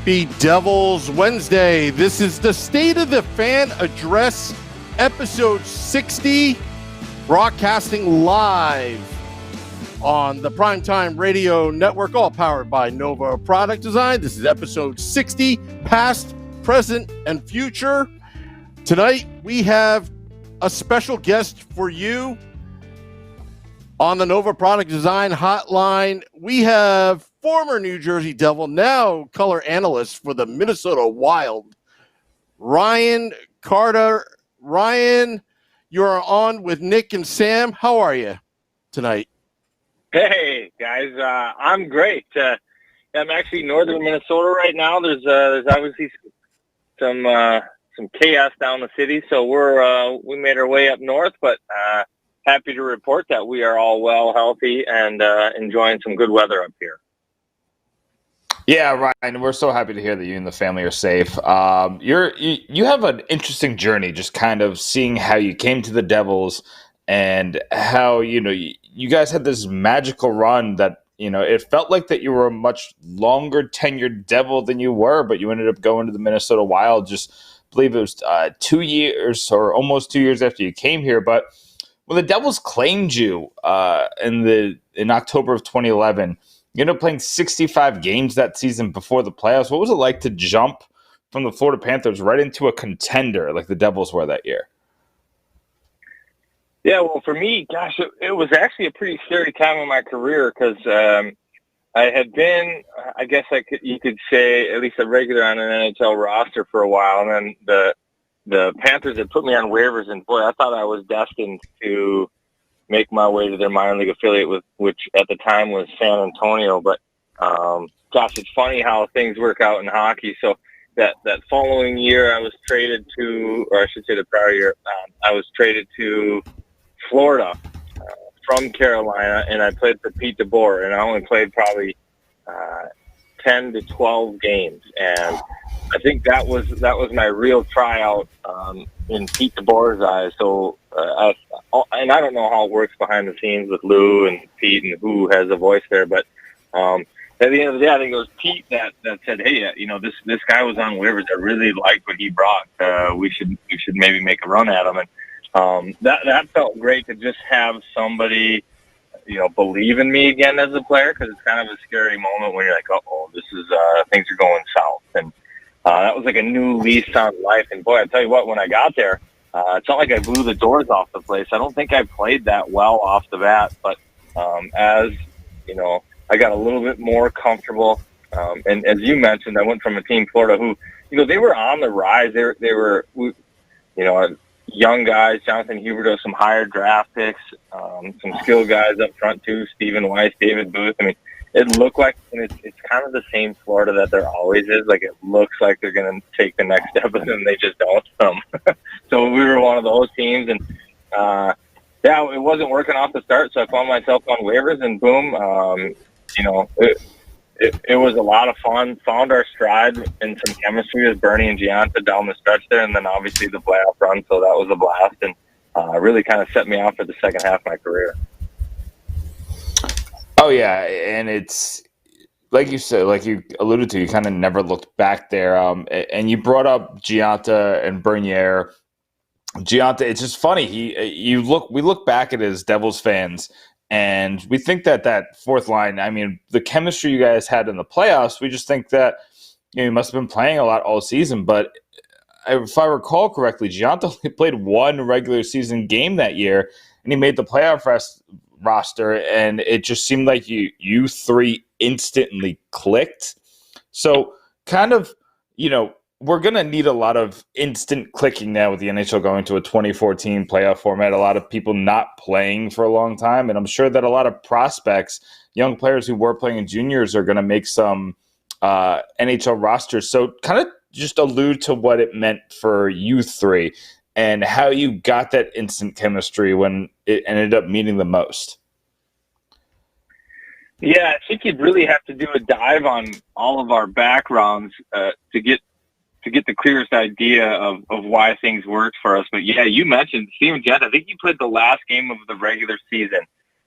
Happy Devils Wednesday. This is the State of the Fan Address, episode 60, broadcasting live on the Primetime Radio Network, all powered by Nova Product Design. This is episode 60, past, present, and future. Tonight, we have a special guest for you on the Nova Product Design hotline. We have former New Jersey Devil, now color analyst for the Minnesota Wild, Ryan Carter. Ryan, you're on with Nick and Sam. How are you tonight? Hey, guys. I'm great. I'm actually northern Minnesota right now. There's obviously some chaos down the city, so we made our way up north, but happy to report that we are all well, healthy, and enjoying some good weather up here. Yeah, Ryan, we're so happy to hear that you and the family are safe. You have an interesting journey, just kind of seeing how you came to the Devils and how, you guys had this magical run that, it felt like that you were a much longer tenured Devil than you were, but you ended up going to the Minnesota Wild, just believe it was 2 years or almost 2 years after you came here. But when the Devils claimed you in October of 2011, you ended up playing 65 games that season before the playoffs. What was it like to jump from the Florida Panthers right into a contender like the Devils were that year? Yeah, well, for me, gosh, it was actually a pretty scary time in my career because I had been, I guess you could say, at least a regular on an NHL roster for a while, and then the Panthers had put me on waivers, and boy, I thought I was destined to make my way to their minor league affiliate, which at the time was San Antonio. But gosh, it's funny how things work out in hockey. So that following year, I was traded to, or I should say the prior year, I was traded to Florida from Carolina, and I played for Pete DeBoer, and I only played probably 10 to 12 games, and I think that was my real tryout in Pete DeBoer's eyes. So, and I don't know how it works behind the scenes with Lou and Pete and who has a voice there, but at the end of the day, I think it was Pete that said, "Hey, this guy was on waivers. I really liked what he brought. We should maybe make a run at him." And that felt great to just have somebody, believe in me again as a player, because it's kind of a scary moment when you're like, "Uh-oh, this is things are going south." And that was like a new lease on life. And boy, I tell you what, when I got there, it's not like I blew the doors off the place. I don't think I played that well off the bat, but as I got a little bit more comfortable. And as you mentioned, I went from a team, Florida, who, they were on the rise. They were, young guys, Jonathan Huberdeau, some higher draft picks, some skilled guys up front too, Stephen Weiss, David Booth. I mean, it looked like, and it's kind of the same Florida that there always is. Like, it looks like they're going to take the next step, and then they just don't. So we were one of those teams, and it wasn't working off the start. So I found myself on waivers, and boom, it was a lot of fun. Found our stride and some chemistry with Bernie and Gianta down the stretch there, and then obviously the playoff run. So that was a blast, and really kind of set me off for the second half of my career. Oh, yeah, and it's like you said, like you alluded to, you kind of never looked back there. And you brought up Gianta and Bernier. Gianta, it's just funny. We look back at it as Devils fans, and we think that fourth line, I mean, the chemistry you guys had in the playoffs, we just think that you must have been playing a lot all season. But if I recall correctly, Gianta only played one regular season game that year, and he made the playoff roster, and it just seemed like you three instantly clicked. So kind of, we're going to need a lot of instant clicking now with the NHL going to a 2014 playoff format, a lot of people not playing for a long time, and I'm sure that a lot of prospects, young players who were playing in juniors, are going to make some NHL rosters. So kind of just allude to what it meant for you three and how you got that instant chemistry when it ended up meaning the most. Yeah, I think you'd really have to do a dive on all of our backgrounds to get the clearest idea of why things worked for us. But yeah, you mentioned Steven Gianta. I think he played the last game of the regular season,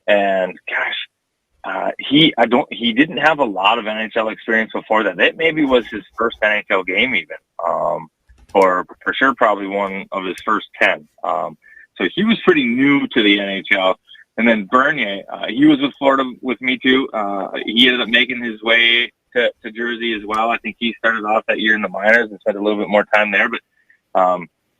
and gosh, he didn't have a lot of NHL experience before that. That maybe was his first NHL game even, or for sure probably one of his first 10. So he was pretty new to the NHL. And then Bernier, he was with Florida with me too. He ended up making his way to Jersey as well. I think he started off that year in the minors and spent a little bit more time there. But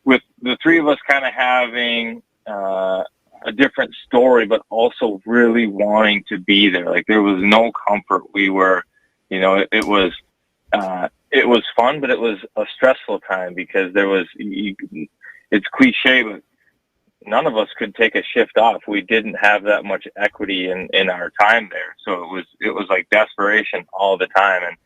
with the three of us kind of having a different story, but also really wanting to be there. Like there was no comfort. We were, it was fun, but it was a stressful time because there was, it's cliche, but none of us could take a shift off. We didn't have that much equity in our time there. So it was like desperation all the time. And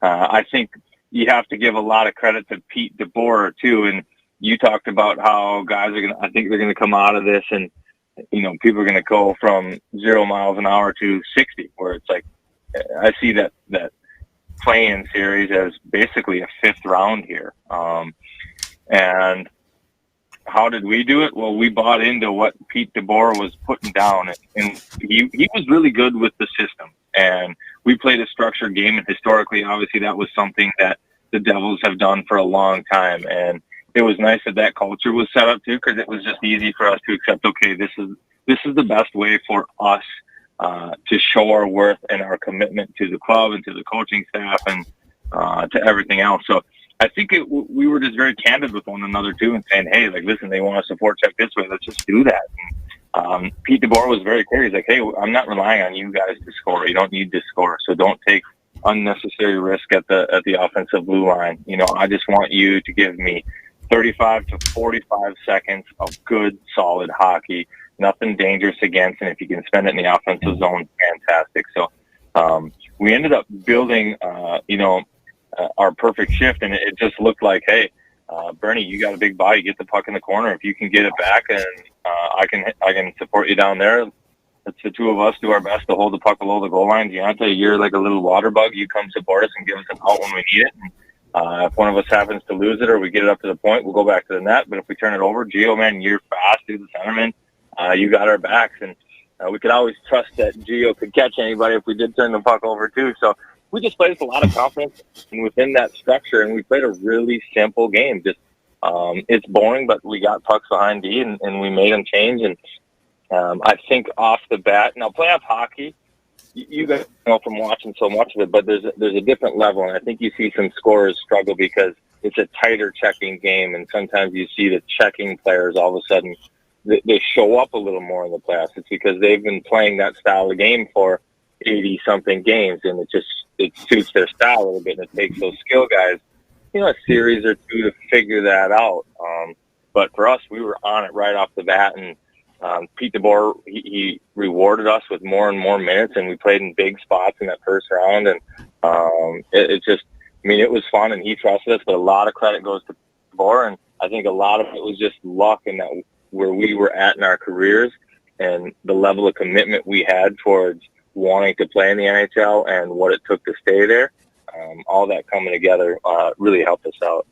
I think you have to give a lot of credit to Pete DeBoer too. And you talked about how guys I think they're going to come out of this and, people are going to go from 0 miles an hour to 60, where it's like, I see that play-in series as basically a 5th round here. And how did we do it? Well, we bought into what Pete DeBoer was putting down, and he was really good with the system. And we played a structured game, and historically, obviously, that was something that the Devils have done for a long time. And it was nice that culture was set up too, because it was just easy for us to accept. Okay, this is the best way for us to show our worth and our commitment to the club and to the coaching staff and to everything else. So I think we were just very candid with one another too, and saying, "Hey, like, listen, they want to support check this way. Let's just do that." And, Pete DeBoer was very clear. He's like, "Hey, I'm not relying on you guys to score. You don't need to score, so don't take unnecessary risk at the offensive blue line. I just want you to give me 35 to 45 seconds of good, solid hockey, nothing dangerous against, and if you can spend it in the offensive zone, fantastic." So we ended up building, our perfect shift, and it just looked like, hey, Bernie, you got a big body, get the puck in the corner. If you can get it back, and I can support you down there. Let's the two of us do our best to hold the puck below the goal line. Deontay, you're like a little water bug. You come support us and give us an out when we need it. And, if one of us happens to lose it or we get it up to the point, we'll go back to the net. But if we turn it over, Gio, man, you're fast, dude, the centerman. You got our backs. And we could always trust that Gio could catch anybody if we did turn the puck over too. So we just played with a lot of confidence within that structure, and we played a really simple game. Just it's boring, but we got pucks behind D, and we made them change. And I think off the bat, now playoff hockey, you guys know from watching so much of it, but there's a different level, and I think you see some scorers struggle because it's a tighter checking game, and sometimes you see the checking players all of a sudden they show up a little more in the playoffs. It's because they've been playing that style of game for 80-something games, and it suits their style a little bit, and it takes those skill guys, a series or two to figure that out. But for us, we were on it right off the bat, and Pete DeBoer, he rewarded us with more and more minutes, and we played in big spots in that first round, and it was fun, and he trusted us, but a lot of credit goes to DeBoer, and I think a lot of it was just luck in that where we were at in our careers and the level of commitment we had towards wanting to play in the NHL and what it took to stay there. All that coming together really helped us out.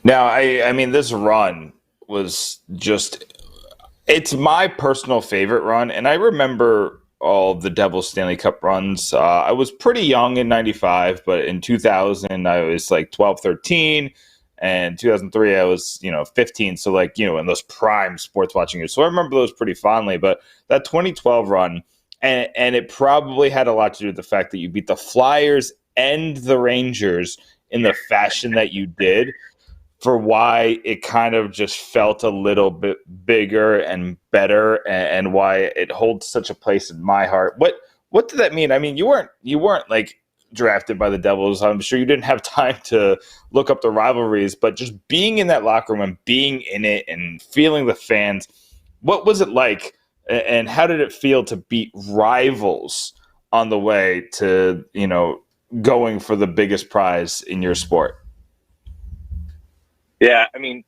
Now, I mean, this run was just, it's my personal favorite run. And I remember all of the Devils Stanley Cup runs. I was pretty young in 95, but in 2000, I was like 12, 13. And 2003, I was, 15. So in those prime sports watching years. So I remember those pretty fondly. But that 2012 run, and it probably had a lot to do with the fact that you beat the Flyers and the Rangers in the fashion that you did, for why it kind of just felt a little bit bigger and better, and why it holds such a place in my heart. What did that mean? I mean, you weren't like drafted by the Devils. I'm sure you didn't have time to look up the rivalries, but just being in that locker room and being in it and feeling the fans, what was it like? And how did it feel to beat rivals on the way to, going for the biggest prize in your sport? Yeah, I mean,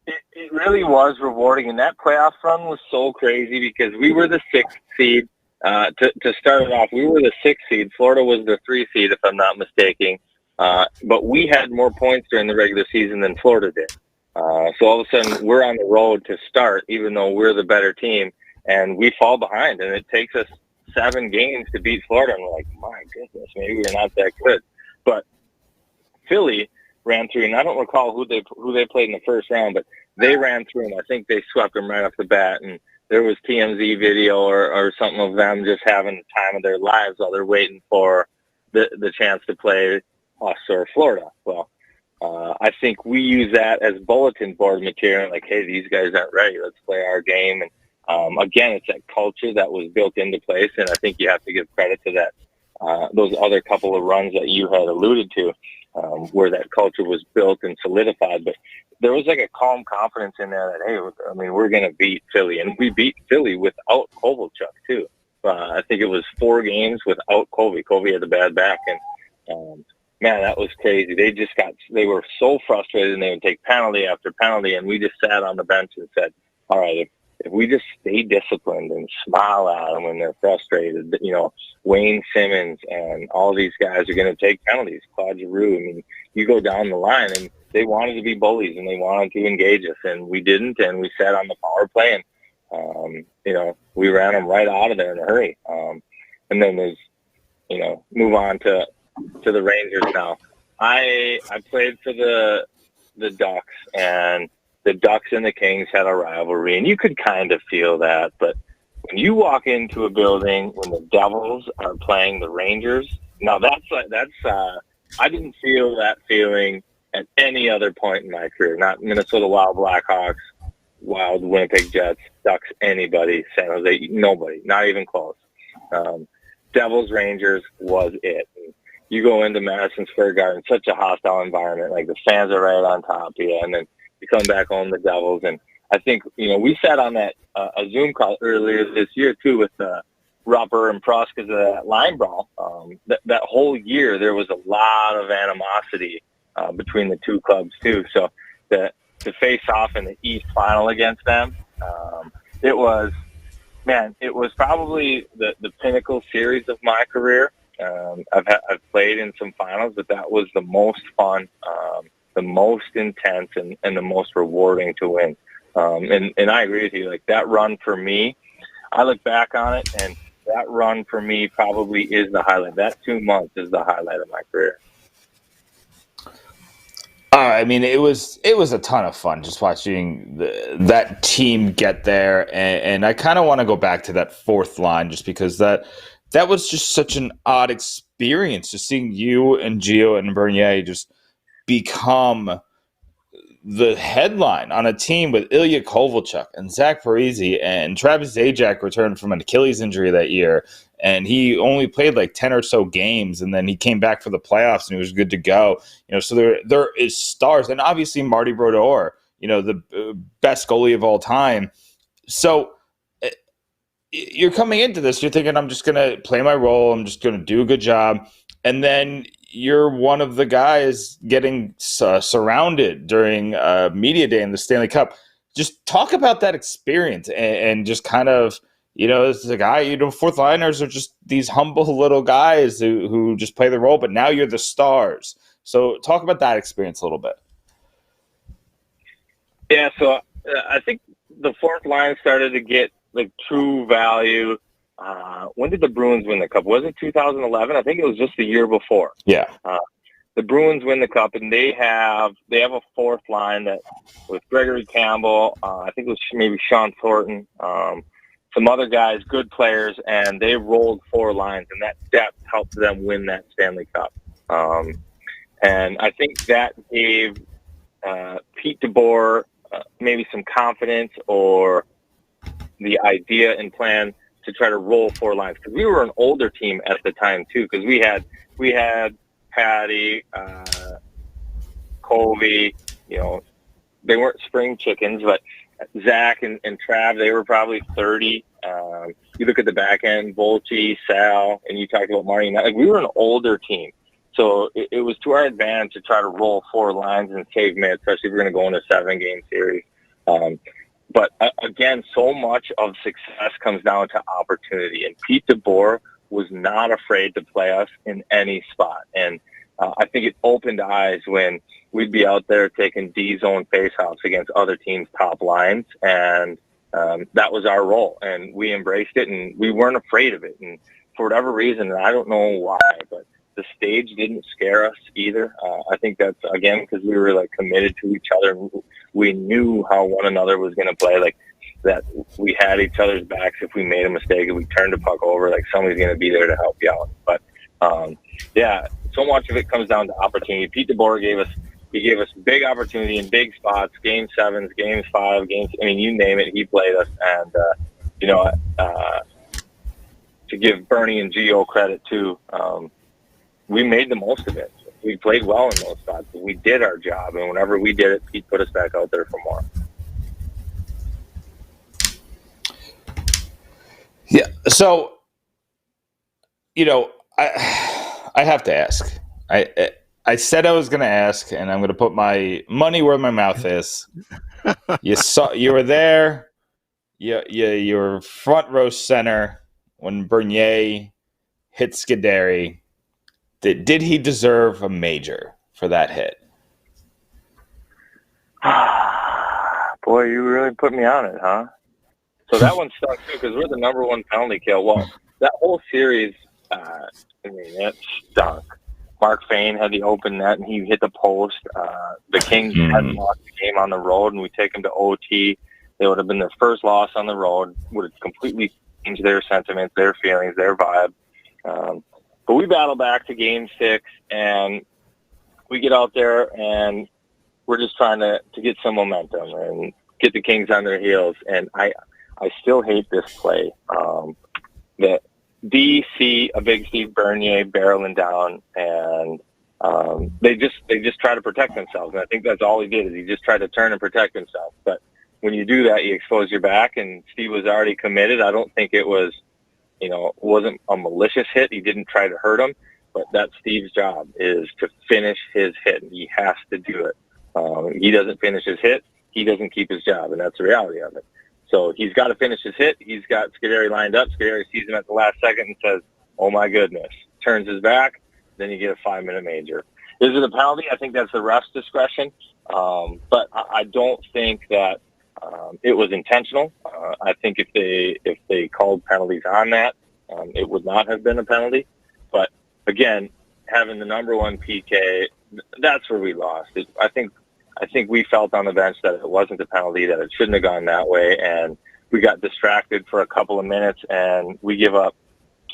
it really was rewarding. And that playoff run was so crazy because we were the 6th seed. To start it off, we were the 6th seed. Florida was the 3 seed, if I'm not mistaken. But we had more points during the regular season than Florida did. So all of a sudden, we're on the road to start, even though we're the better team. And we fall behind, and it takes us 7 games to beat Florida, and we're like, my goodness, maybe we're not that good. But Philly ran through, and I don't recall who they played in the first round, but they ran through them. I think they swept them right off the bat, and there was TMZ video or something of them just having the time of their lives while they're waiting for the chance to play us or Florida. Well, I think we use that as bulletin board material, like, hey, these guys aren't ready. Let's play our game. And again, it's that culture that was built into place, and I think you have to give credit to that. Those other couple of runs that you had alluded to, where that culture was built and solidified. But there was like a calm confidence in there that, hey, I mean, we're going to beat Philly. And we beat Philly without Kovalchuk, too. I think it was 4 games without Kobe. Kobe had a bad back. And, man, that was crazy. They were so frustrated, and they would take penalty after penalty. And we just sat on the bench and said, all right, if we just stay disciplined and smile at them when they're frustrated, Wayne Simmons and all these guys are going to take penalties. Claude Giroux, I mean, you go down the line, and they wanted to be bullies, and they wanted to engage us, and we didn't, and we sat on the power play, and, we ran them right out of there in a hurry. And then there's, move on to the Rangers now. I played for the Ducks, and the Ducks and the Kings had a rivalry, and you could kind of feel that. But when you walk into a building when the Devils are playing the Rangers, now I didn't feel that feeling at any other point in my career. Not Minnesota Wild, Blackhawks, Wild, Winnipeg Jets, Ducks, anybody, San Jose, nobody, not even close. Devils, Rangers was it. And you go into Madison Square Garden, such a hostile environment, like the fans are right on top of you, and then you come back home, the Devils. And I think, we sat on that a Zoom call earlier this year, too, with Rupper and Pross because of that line brawl. That whole year, there was a lot of animosity between the two clubs, too. So to face off in the East Final against them, it was probably the pinnacle series of my career. I've played in some finals, but that was the most fun, the most intense, and the most rewarding to win. And I agree with you. Like, that run for me, I look back on it, and that run for me probably is the highlight. That 2 months is the highlight of my career. I mean, it was a ton of fun just watching that team get there, and I kind of want to go back to that 4th line just because that was just such an odd experience, just seeing you and Gio and Bernier just become the headline on a team with Ilya Kovalchuk and Zach Parise, and Travis Zajac returned from an Achilles injury that year, and he only played like 10 or so games, and then he came back for the playoffs and he was good to go. So there is stars, and obviously Marty Brodeur, the best goalie of all time. So you're coming into this, you're thinking, I'm just going to play my role, I'm just going to do a good job, and then you're one of the guys getting surrounded during media day in the Stanley Cup. Just talk about that experience and just kind of, this is a guy, 4th liners are just these humble little guys who just play the role, but now you're the stars. So talk about that experience a little bit. Yeah, so I think the 4th line started to get like true value. When did the Bruins win the Cup? Was it 2011? I think it was just the year before. Yeah. The Bruins win the Cup, and they have a 4th line that with Gregory Campbell. I think it was maybe Sean Thornton, some other guys, good players, and they rolled 4 lines, and that depth helped them win that Stanley Cup. And I think that gave Pete DeBoer maybe some confidence or the idea and plan to try to roll 4 lines, because we were an older team at the time too, because we had Patty, Colby, they weren't spring chickens, but Zach and Trav, they were probably 30. You look at the back end, Volchi, Sal, and you talked about Marty. Like, we were an older team, so it was to our advantage to try to roll 4 lines and save minutes, especially if we're going to go into a 7-game series. But again, so much of success comes down to opportunity. And Pete DeBoer was not afraid to play us in any spot. And I think it opened eyes when we'd be out there taking D-zone faceoffs against other teams' top lines. And that was our role, and we embraced it, and we weren't afraid of it. And for whatever reason, and I don't know why, but the stage didn't scare us either. I think that's, again, because we were like committed to each other. We knew how one another was going to play, like that we had each other's backs. If we made a mistake, if we turned the puck over, like somebody's going to be there to help you out. But yeah, so much of it comes down to opportunity. Pete DeBoer gave us big opportunity in big spots, game 7s, games 5, games, I mean, you name it, he played us. And, to give Bernie and Gio credit too, we made the most of it. We played well in those spots. We did our job, and whenever we did it, Pete put us back out there for more. Yeah. So, I have to ask. I said I was going to ask, and I'm going to put my money where my mouth is. You were there. You were front row center when Bernier hit Scuderi. Did he deserve a major for that hit? Boy, you really put me on it, huh? So that one stuck too, because we're the number 1 penalty kill. Well, that whole series, it stunk. Mark Fane had the open net, and he hit the post. The Kings hadn't lost the game on the road, and we take them to OT. They would have been their first loss on the road, would have completely changed their sentiments, their feelings, their vibe. But we battle back to game 6, and we get out there, and we're just trying to get some momentum and get the Kings on their heels. And I still hate this play. That DC, a big Steve Bernier barreling down, and they just try to protect themselves. And I think that's all he did, is he just tried to turn and protect himself. But when you do that, you expose your back, and Steve was already committed. I don't think it was, it wasn't a malicious hit. He didn't try to hurt him, but that's Steve's job, is to finish his hit. And he has to do it. He doesn't finish his hit, he doesn't keep his job, and that's the reality of it. So he's got to finish his hit. He's got Scuderi lined up. Scuderi sees him at the last second and says, "Oh my goodness!" Turns his back. Then you get a 5-minute major. Is it a penalty? I think that's the ref's discretion, but I don't think that it was intentional. I think if they called penalties on that, it would not have been a penalty. But again, having the number 1 PK, that's where we lost. I think we felt on the bench that it wasn't a penalty, that it shouldn't have gone that way, and we got distracted for a couple of minutes, and we give up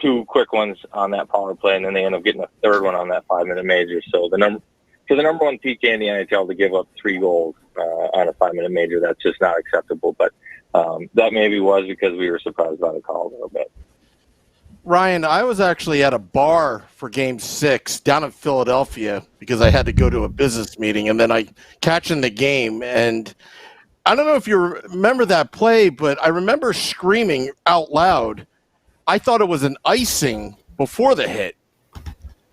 2 quick ones on that power play, and then they end up getting a 3rd one on that 5-minute major. So the number 1 PK in the NHL to give up 3 goals on a 5-minute major, that's just not acceptable. But that maybe was because we were surprised by the call a little bit. Ryan, I was actually at a bar for Game 6 down in Philadelphia because I had to go to a business meeting, and then I catching the game. And I don't know if you remember that play, but I remember screaming out loud. I thought it was an icing before the hit,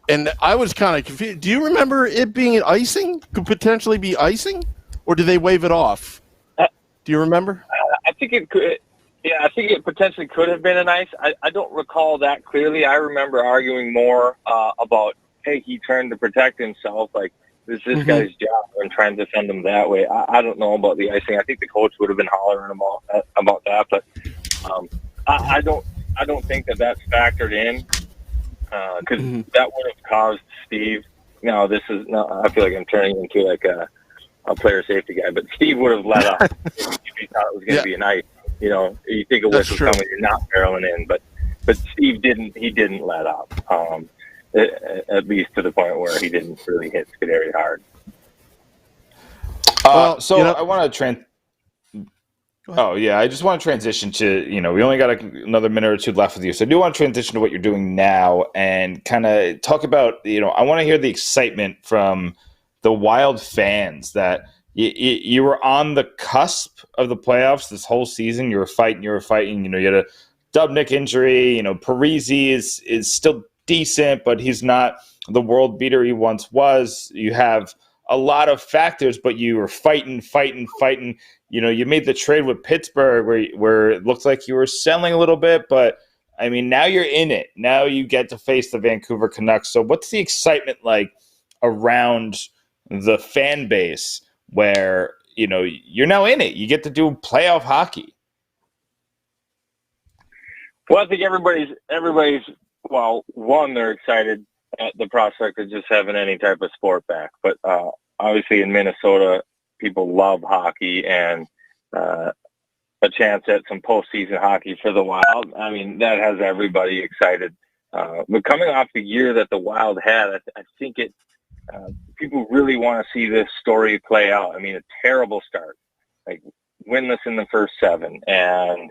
and I was kind of confused. Do you remember it being an icing? Could potentially be icing, or did they wave it off? Do you remember? I think it could. Yeah, I think it potentially could have been an ice. I don't recall that clearly. I remember arguing more about, hey, he turned to protect himself. Like, this guy's job, and trying to defend him that way. I don't know about the icing. I think the coach would have been hollering about that. But I don't think that that's factored in, because that would have caused Steve. No, I feel like I'm turning into like a player safety guy. But Steve would have let up if he thought it was going to be an ice. You think a whistle coming, you're not barreling in, but Steve didn't. He didn't let up, at least to the point where he didn't really hit Scuderi hard. I want to I just want to transition to, we only got another minute or 2 left with you, so I do want to transition to what you're doing now and kind of talk about, I want to hear the excitement from the Wild fans that. You were on the cusp of the playoffs this whole season. You were fighting. You had a Dubnyk injury. Parise is still decent, but he's not the world beater he once was. You have a lot of factors, but you were fighting. You made the trade with Pittsburgh where it looked like you were selling a little bit, but I mean, now you're in it. Now you get to face the Vancouver Canucks. So what's the excitement like around the fan base where, you're now in it? You get to do playoff hockey. Well, I think everybody's well, one, they're excited at the prospect of just having any type of sport back. But obviously in Minnesota, people love hockey, and a chance at some postseason hockey for the Wild. I mean, that has everybody excited. But coming off the year that the Wild had, I think people really want to see this story play out. I mean, a terrible start, like winless in the first 7, and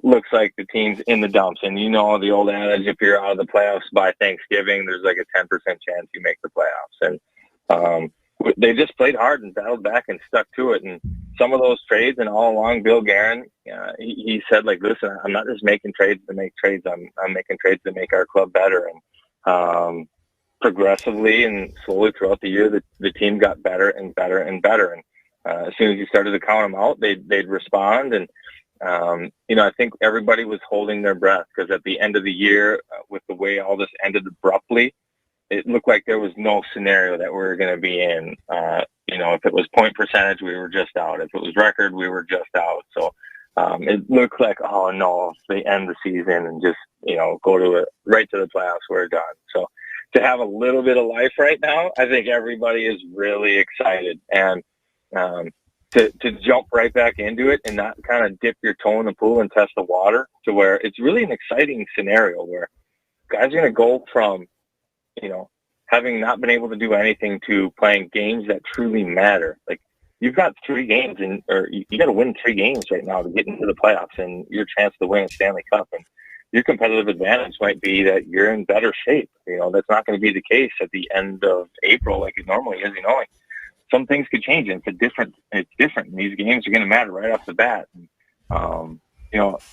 looks like the team's in the dumps. And you know the old adage, if you're out of the playoffs by Thanksgiving, there's like a 10% chance you make the playoffs. And they just played hard and battled back and stuck to it. And some of those trades, and all along, Bill Guerin, he said, like, listen, I'm not just making trades to make trades. I'm making trades to make our club better. And progressively and slowly throughout the year, the team got better and better and better. And as soon as you started to count them out, they'd respond. And I think everybody was holding their breath, because at the end of the year, with the way all this ended abruptly, it looked like there was no scenario that we were going to be in. If it was point percentage, we were just out. If it was record, we were just out. So it looked like, oh no, if they end the season and just, go right to the playoffs, we're done. So to have a little bit of life right now, I think everybody is really excited. And to jump right back into it and not kind of dip your toe in the pool and test the water, to where it's really an exciting scenario where guys are going to go from, having not been able to do anything to playing games that truly matter. Like, you've got 3 games, or you got to win 3 games right now to get into the playoffs and your chance to win a Stanley Cup. And your competitive advantage might be that you're in better shape. That's not going to be the case at the end of April like it normally is. Like, some things could change, and it's different. And these games are going to matter right off the bat. And,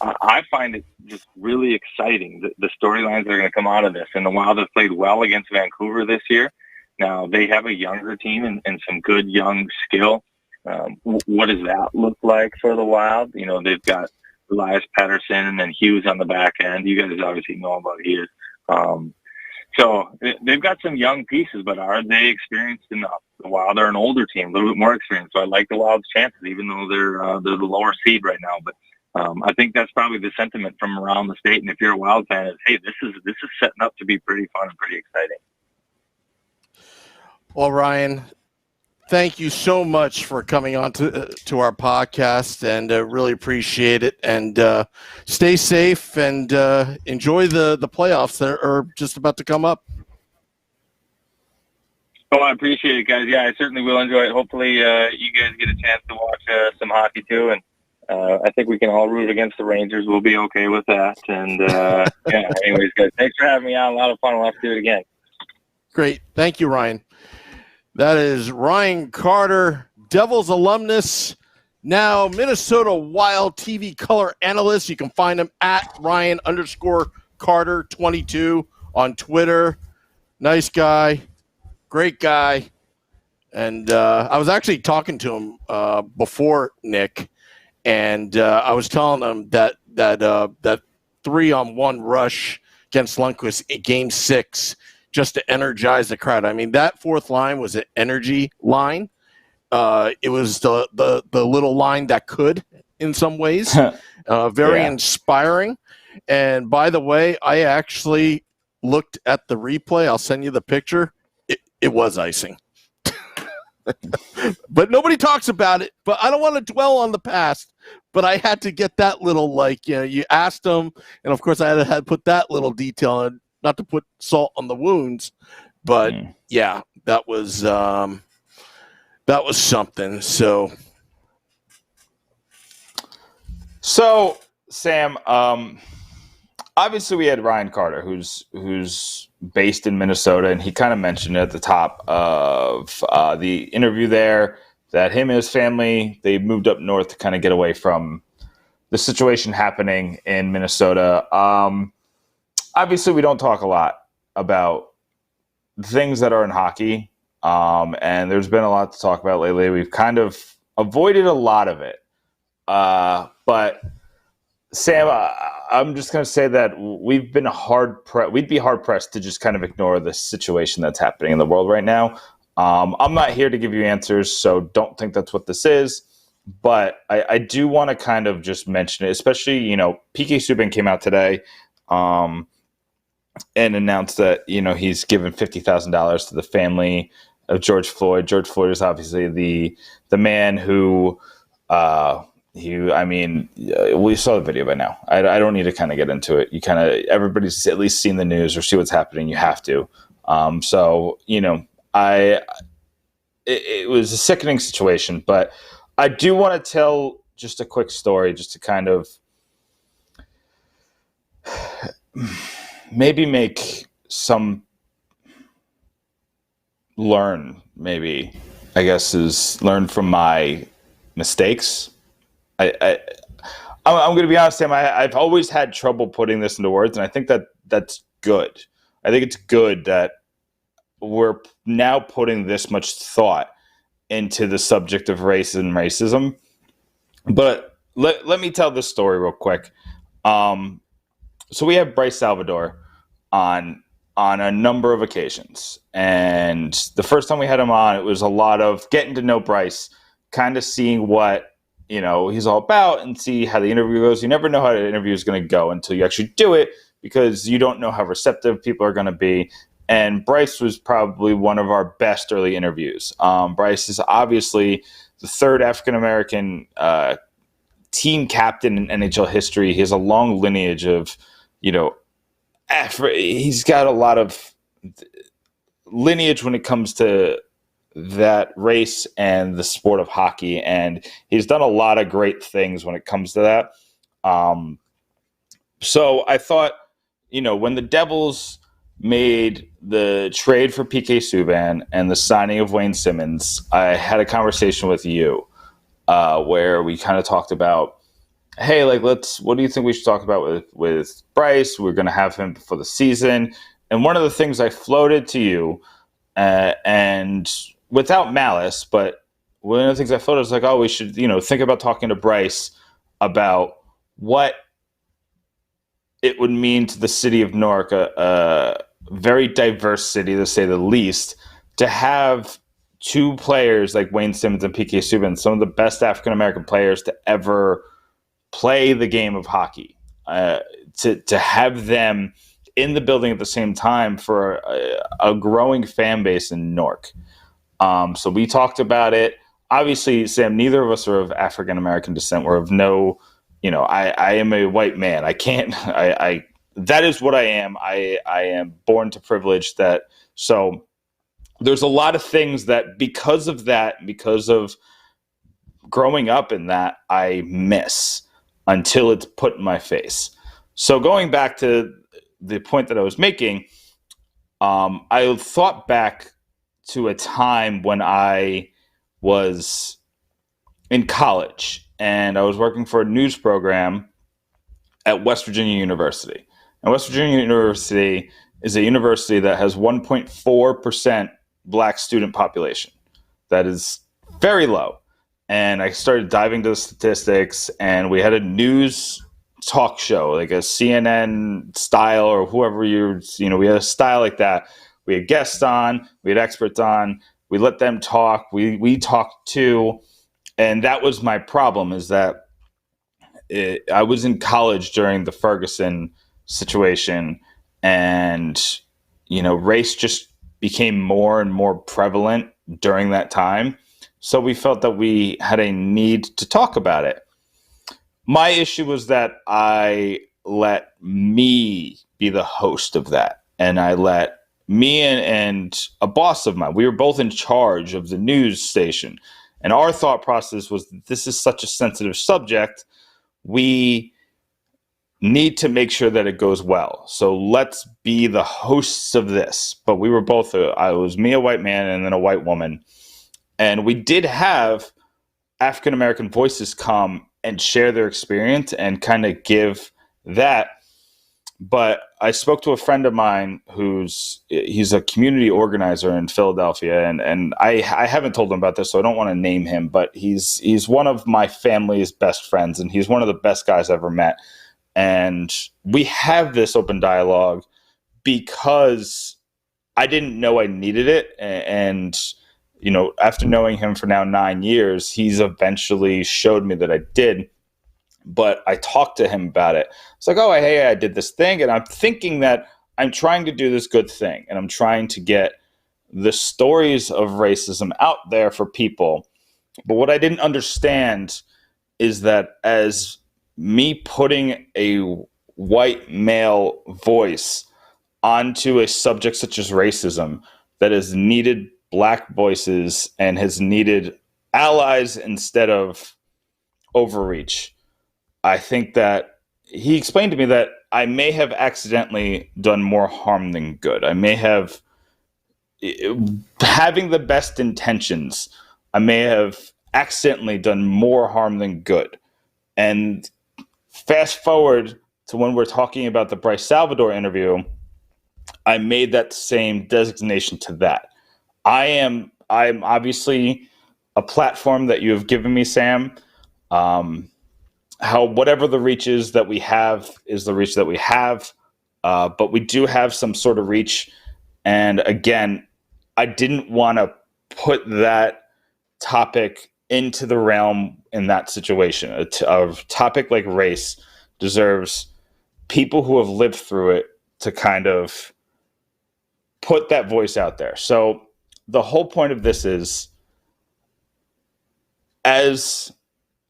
I find it just really exciting, the storylines that are going to come out of this. And the Wild have played well against Vancouver this year. Now, they have a younger team and some good young skill. What does that look like for the Wild? They've got Elias Pettersson and then Hughes on the back end. You guys obviously know about Hughes. So they've got some young pieces, but are they experienced enough? The Wild are an older team, a little bit more experienced. So I like the Wild's chances, even though they're the lower seed right now. But I think that's probably the sentiment from around the state. And if you're a Wild fan, is, hey, this is setting up to be pretty fun and pretty exciting. Well, Ryan, thank you so much for coming on to our podcast, and really appreciate it. And stay safe and enjoy the playoffs that are just about to come up. Oh, I appreciate it, guys. Yeah, I certainly will enjoy it. Hopefully you guys get a chance to watch some hockey too. And I think we can all root against the Rangers. We'll be okay with that. And anyways, guys, thanks for having me on. A lot of fun. We'll have to do it again. Great. Thank you, Ryan. That is Ryan Carter, Devils alumnus, now Minnesota Wild TV color analyst. You can find him at Ryan_Carter22 on Twitter. Nice guy, great guy. And I was actually talking to him before, Nick, and I was telling him that 3-on-1 rush against Lundqvist in Game 6 just to energize the crowd. I mean, that fourth line was an energy line. It was the little line that could, in some ways, very inspiring. And by the way, I actually looked at the replay. I'll send you the picture. It was icing. But nobody talks about it. But I don't want to dwell on the past. But I had to get that little, you asked them. And, of course, I had to put that little detail in, not to put salt on the wounds. But, yeah, that was something. So, Sam, obviously we had Ryan Carter, who's based in Minnesota, and he kind of mentioned at the top of the interview there that him and his family, they moved up north to kind of get away from the situation happening in Minnesota. Obviously, we don't talk a lot about things that are in hockey, and there's been a lot to talk about lately. We've kind of avoided a lot of it. But, Sam, I'm just going to say that we'd be hard pressed to just kind of ignore the situation that's happening in the world right now. I'm not here to give you answers, so don't think that's what this is. But I do want to kind of just mention it, especially, PK Subban came out today and announced that, he's given $50,000 to the family of George Floyd. George Floyd is obviously the man who, we saw the video by now. I don't need to kind of get into it. Everybody's at least seen the news or see what's happening. You have to. It was a sickening situation, but I do want to tell just a quick story just to kind of maybe make some learn from my mistakes. I'm going to be honest, Sam, I've always had trouble putting this into words, and I think that's good. I think it's good that we're now putting this much thought into the subject of race and racism. But let me tell this story real quick. So we have Bryce Salvador on a number of occasions. And the first time we had him on, it was a lot of getting to know Bryce, kind of seeing what, he's all about and see how the interview goes. You never know how the interview is going to go until you actually do it, because you don't know how receptive people are going to be. And Bryce was probably one of our best early interviews. Bryce is obviously the third African-American team captain in NHL history. He has a long lineage of, he's got a lot of lineage when it comes to that race and the sport of hockey. And he's done a lot of great things when it comes to that. So I thought, when the Devils made the trade for PK Subban and the signing of Wayne Simmons, I had a conversation with you where we kind of talked about, hey, what do you think we should talk about with Bryce? We're going to have him before the season. And one of the things I floated to you, and without malice, but one of the things I floated was we should, think about talking to Bryce about what it would mean to the city of Newark, a very diverse city, to say the least, to have two players like Wayne Simmons and PK Subban, some of the best African-American players to ever play the game of hockey, to have them in the building at the same time for a growing fan base in Newark. So we talked about it. Obviously, Sam, neither of us are of African-American descent. We're of no, I am a white man. That is what I am. I am born to privilege that. So there's a lot of things that because of growing up in that, I miss until it's put in my face. So going back to the point that I was making, I thought back to a time when I was in college and I was working for a news program at West Virginia University. And West Virginia University is a university that has 1.4% Black student population. That is very low. And I started diving to the statistics, and we had a news talk show, like a CNN style or whoever we had a style like that. We had guests on, we had experts on, we let them talk, we talked too. And that was my problem, is that I was in college during the Ferguson situation, and, race just became more and more prevalent during that time. So we felt that we had a need to talk about it. My issue was that I let me be the host of that. And I let me and a boss of mine, we were both in charge of the news station. And our thought process was, this is such a sensitive subject. We need to make sure that it goes well. So let's be the hosts of this. But we were both, it was me, a white man, and then a white woman. And we did have African-American voices come and share their experience and kind of give that. But I spoke to a friend of mine he's a community organizer in Philadelphia. And I haven't told him about this, so I don't want to name him, but he's one of my family's best friends, and he's one of the best guys I've ever met. And we have this open dialogue because I didn't know I needed it. And after knowing him for now 9 years, he's eventually showed me that I did. But I talked to him about it. It's like, oh, hey, I did this thing, and I'm thinking that I'm trying to do this good thing, and I'm trying to get the stories of racism out there for people. But what I didn't understand is that as me putting a white male voice onto a subject such as racism that has needed black voices and has needed allies instead of overreach, I think that he explained to me that I may have accidentally done more harm than good. I may have, having the best intentions, I may have accidentally done more harm than good. And fast forward to when we're talking about the Bryce Salvador interview, I made that same designation to that. I'm obviously a platform that you have given me, Sam. How whatever the reach is that we have is the reach that we have, but we do have some sort of reach. And again, I didn't want to put that topic into the realm in that situation. A topic like race deserves people who have lived through it to kind of put that voice out there. So the whole point of this is, as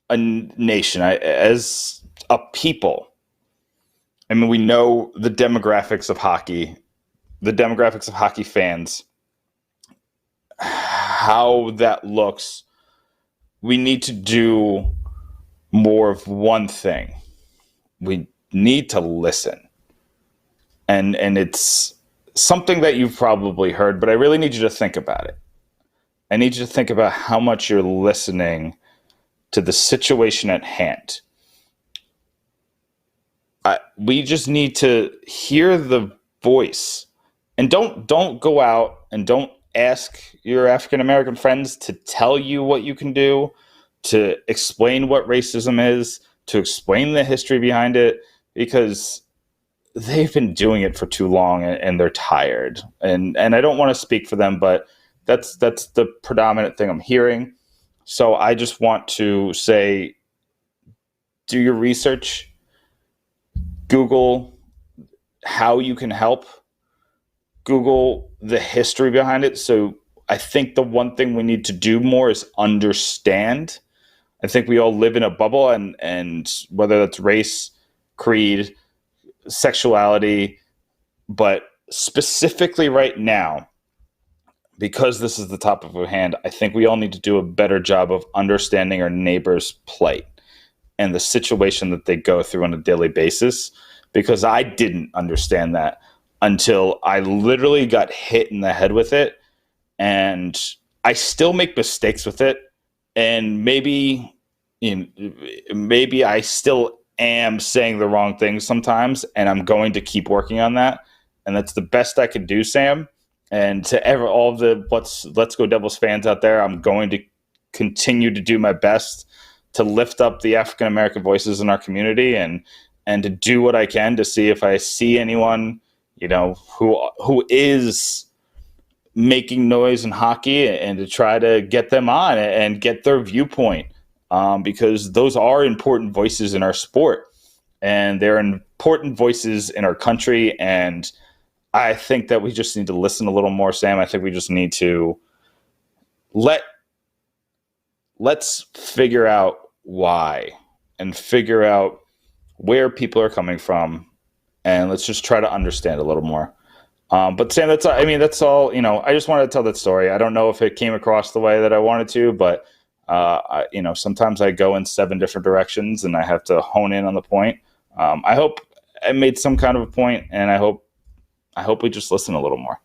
a nation, as a people, I mean, we know the demographics of hockey fans, how that looks. We need to do more of one thing. We need to listen. And it's something that you've probably heard, but I really need you to think about it. I need you to think about how much you're listening to the situation at hand. We just need to hear the voice, and don't go out and don't ask your African American friends to tell you what you can do, to explain what racism is, to explain the history behind it, because they've been doing it for too long and they're tired. And I don't want to speak for them, but that's the predominant thing I'm hearing. So I just want to say, do your research, Google how you can help, Google the history behind it. So I think the one thing we need to do more is understand. I think we all live in a bubble, and whether that's race, creed, sexuality, but specifically right now, because this is the topic of hand, I think we all need to do a better job of understanding our neighbor's plight and the situation that they go through on a daily basis, because I didn't understand that until I literally got hit in the head with it. And I still make mistakes with it. And maybe I still am saying the wrong things sometimes, and I'm going to keep working on that. And that's the best I can do, Sam. And to all the Let's Go Devils fans out there, I'm going to continue to do my best to lift up the African American voices in our community, and to do what I can to see if I see anyone, who is making noise in hockey, and to try to get them on and get their viewpoint, because those are important voices in our sport, and they're important voices in our country. And I think that we just need to listen a little more, Sam. I think we just need to let's figure out why, and figure out where people are coming from, and let's just try to understand a little more. But Sam, that's all. I just wanted to tell that story. I don't know if it came across the way that I wanted to, but sometimes I go in 7 different directions, and I have to hone in on the point. I hope I made some kind of a point, and I hope we just listen a little more.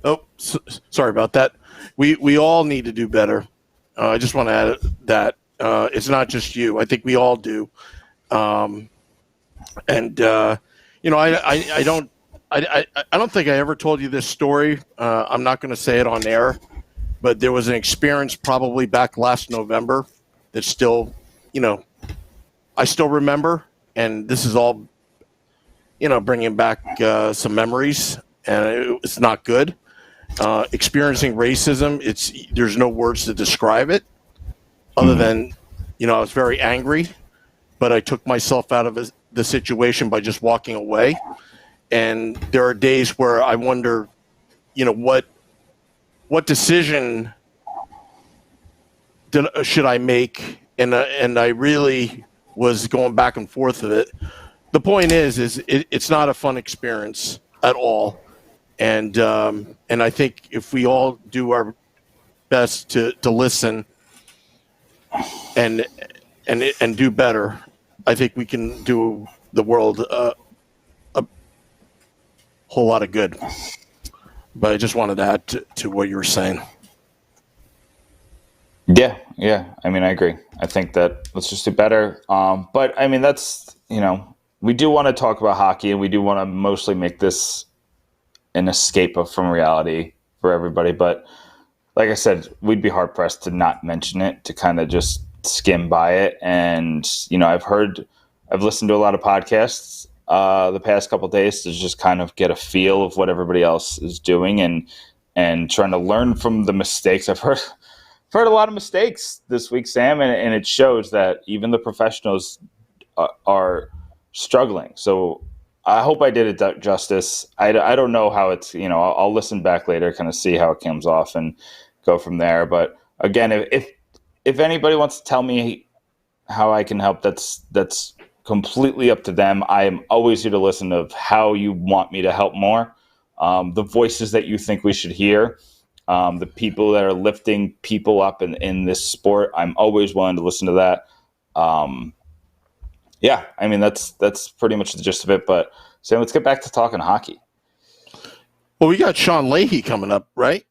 Oh, sorry about that. We all need to do better. I just want to add that it's not just you. I think we all do. I don't think I ever told you this story. I'm not going to say it on air, but there was an experience probably back last November that still I still remember, and this is all, bringing back some memories, and it's not good. Experiencing racism, there's no words to describe it, other than, I was very angry, but I took myself out of the situation by just walking away. And there are days where I wonder, what decision should I make? And I really was going back and forth with it. The point is it's not a fun experience at all. And I think if we all do our best to listen and do better, I think we can do the world a whole lot of good. But I just wanted to add to what you were saying. Yeah. I mean, I agree. I think that let's just do better. But I mean, that's, we do want to talk about hockey, and we do want to mostly make this an escape from reality for everybody. But like I said, we'd be hard pressed to not mention it, to kind of just skim by it. And, I've listened to a lot of podcasts the past couple of days to just kind of get a feel of what everybody else is doing and trying to learn from the mistakes. I've heard a lot of mistakes this week, Sam, and it shows that even the professionals are struggling. So I hope I did it justice. I don't know how it's, I'll listen back later, kind of see how it comes off and go from there. But again, if anybody wants to tell me how I can help, that's completely up to them. I am always here to listen to how you want me to help more. The voices that you think we should hear, the people that are lifting people up in this sport, I'm always willing to listen to that. Yeah, I mean, that's pretty much the gist of it. But so let's get back to talking hockey. Well, we got Sean Leahy coming up, right?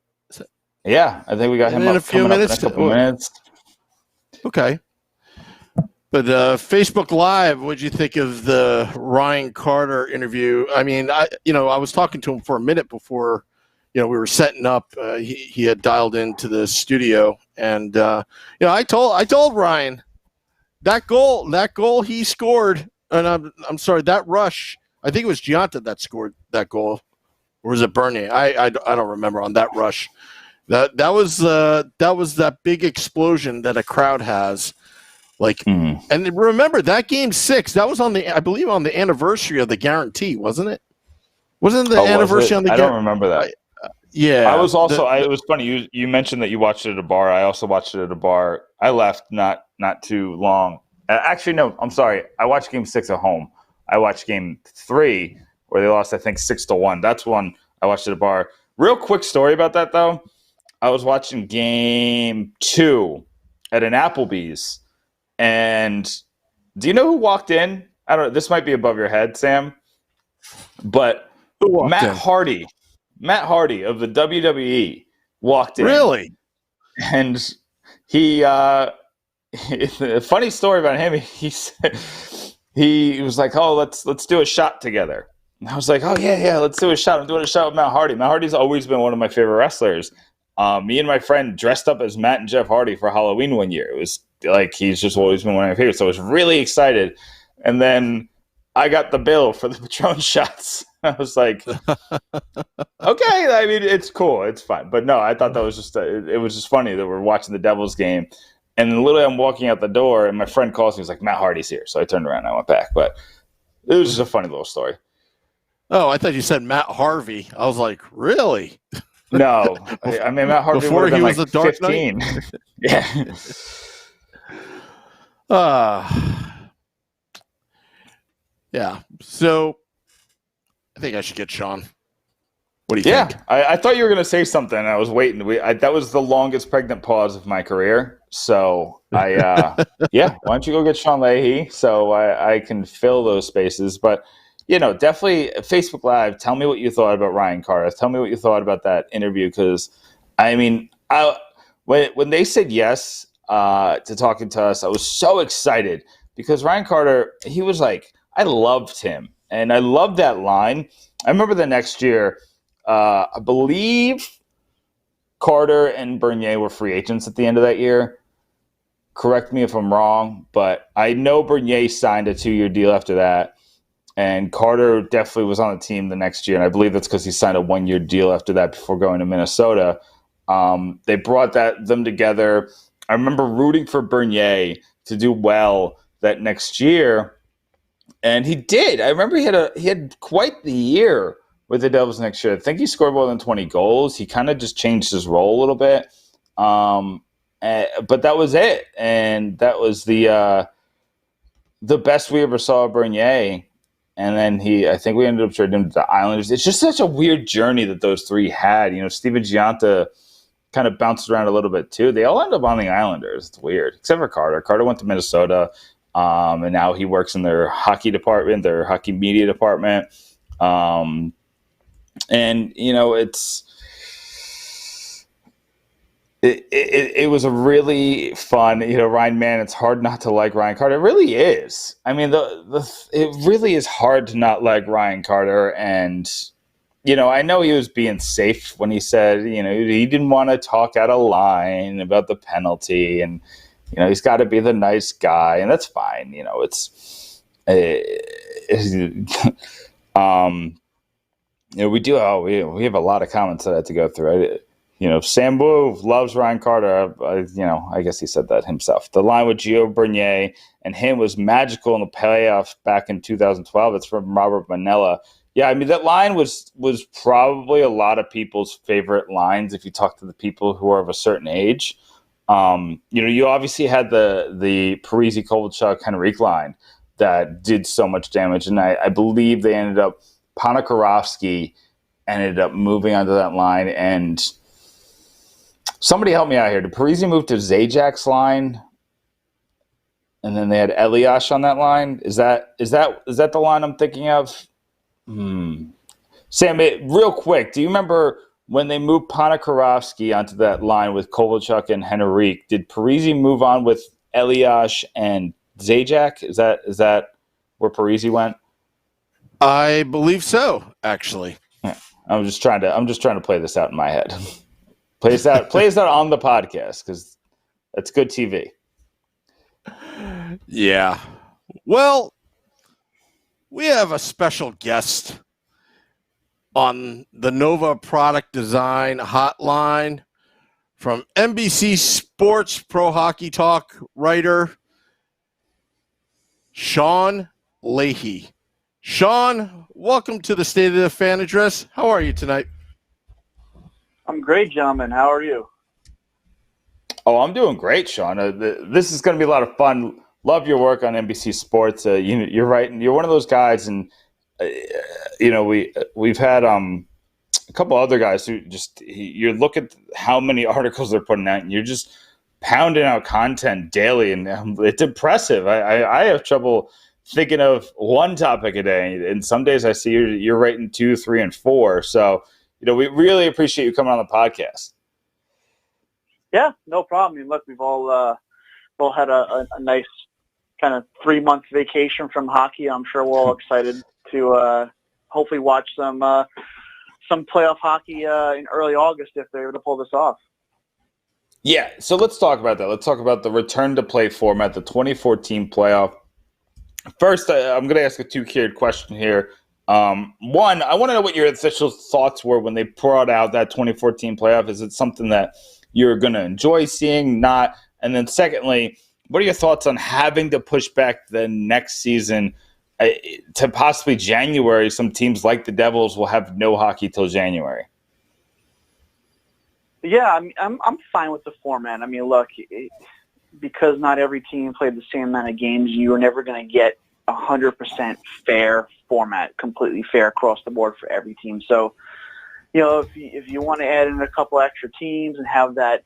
Yeah, I think we got him in up a few coming minutes. Up in a couple minutes. Okay. But Facebook Live, what'd you think of the Ryan Carter interview? I mean, I was talking to him for a minute before, we were setting up. He had dialed into the studio, and I told Ryan that goal he scored, and I'm sorry, that rush. I think it was Giunta that scored that goal, or was it Bernier? I don't remember on that rush. That was that big explosion that a crowd has. And remember that game 6, that was I believe on the anniversary of the guarantee, wasn't it? Wasn't the anniversary on the guarantee? I don't remember that. Yeah. I was also, it was funny. You mentioned that you watched it at a bar. I also watched it at a bar. I left not too long. Actually, no, I'm sorry. I watched game 6 at home. I watched game 3 where they lost, I think 6-1. That's one I watched at a bar. Real quick story about that though. I was watching game 2 at an Applebee's. And do you know who walked in? I don't know. This might be above your head, Sam. But Matt Hardy of the WWE walked in. Really? And he, a funny story about him. He said, he was like, "Oh, let's do a shot together." And I was like, "Oh yeah, let's do a shot." I'm doing a shot with Matt Hardy. Matt Hardy's always been one of my favorite wrestlers. Me and my friend dressed up as Matt and Jeff Hardy for Halloween one year. It was like he's just always been one of my favorites. So I was really excited. And then I got the bill for the Patron shots. I was like, okay, I mean, it's cool. It's fine. But no, I thought that was just, it was just funny that we're watching the Devils game. And then literally I'm walking out the door and my friend calls me. He's like, Matt Hardy's here. So I turned around and I went back. But it was just a funny little story. Oh, I thought you said Matt Harvey. I was like, really? No, I mean Matt Harvey before he was like a Dark 15. Knight. Yeah. Yeah. So I think I should get Sean. What do you think? Yeah, I thought you were going to say something. I was waiting. That was the longest pregnant pause of my career. So yeah, why don't you go get Sean Leahy so I can fill those spaces? But definitely Facebook Live. Tell me what you thought about Ryan Carter. Tell me what you thought about that interview. Because, I mean, when they said yes to talking to us, I was so excited because Ryan Carter, he was like, I loved him. And I loved that line. I remember the next year, I believe Carter and Bernier were free agents at the end of that year. correct me if I'm wrong, but I know Bernier signed a 2-year deal after that, and Carter definitely was on the team the next year, and I believe that's because he signed a 1-year deal after that before going to Minnesota. They brought them together. I remember rooting for Bernier to do well that next year, and he did. I remember he had quite the year with the Devils next year. I think he scored more than 20 goals. He kind of just changed his role a little bit. But that was it, and that was the best we ever saw of Bernier. And then I think we ended up trading him to the Islanders. It's just such a weird journey that those three had. Steven Giunta kind of bounced around a little bit too. They all ended up on the Islanders. It's weird, except for Carter. Carter went to Minnesota, and now he works in their hockey department, their hockey media department. And It was a really fun, Ryan Mann. It's hard not to like Ryan Carter. It really is. I mean, it really is hard to not like Ryan Carter. And, I know he was being safe when he said, he didn't want to talk out of line about the penalty. And, he's got to be the nice guy. And that's fine. We have a lot of comments that I had to go through. Sam Wu loves Ryan Carter. I guess he said that himself. The line with Gio Bernier and him was magical in the playoffs back in 2012. It's from Robert Manella. Yeah, I mean, that line was probably a lot of people's favorite lines if you talk to the people who are of a certain age. You obviously had the Parise, Kovalchuk, Henrique line that did so much damage, and I believe they ended up Ponikarovsky ended up moving onto that line, and somebody help me out here. Did Parise move to Zajac's line, and then they had Elias on that line? Is that the line I'm thinking of? Sam, real quick, do you remember when they moved Ponikarovsky onto that line with Kovalchuk and Henrique? Did Parise move on with Elias and Zajac? Is that where Parise went? I believe so, actually. Yeah. I'm just trying to play this out in my head. Plays that on the podcast because that's good TV. Yeah. Well, we have a special guest on the Nova Product Design Hotline from NBC Sports Pro Hockey Talk writer Sean Leahy. Sean, welcome to the State of the Fan Address. How are you tonight? I'm great, gentlemen. How are you? Oh, I'm doing great, Sean. This is going to be a lot of fun. Love your work on NBC Sports. You're right. You're one of those guys, and we've had a couple other guys who you look at how many articles they're putting out, and you're just pounding out content daily, and it's impressive. I have trouble thinking of one topic a day, and some days I see you're writing 2, 3, and 4. So we really appreciate you coming on the podcast. Yeah, no problem. I mean, look, we've all had a nice kind of 3-month vacation from hockey. I'm sure we're all excited to hopefully watch some playoff hockey in early August if they're able to pull this off. Yeah, so let's talk about that. Let's talk about the return to play format, the 2014 playoff. First, I'm going to ask a 2-tiered question here. One, I want to know what your official thoughts were when they brought out that 2014 playoff. Is it something that you're going to enjoy seeing, not? And then secondly, what are your thoughts on having to push back the next season to possibly January? Some teams like the Devils will have no hockey till January. Yeah, I'm fine with the format. I mean, look, because not every team played the same amount of games, you are never going to get 100% fair format, completely fair across the board for every team. So, if you want to add in a couple extra teams and have that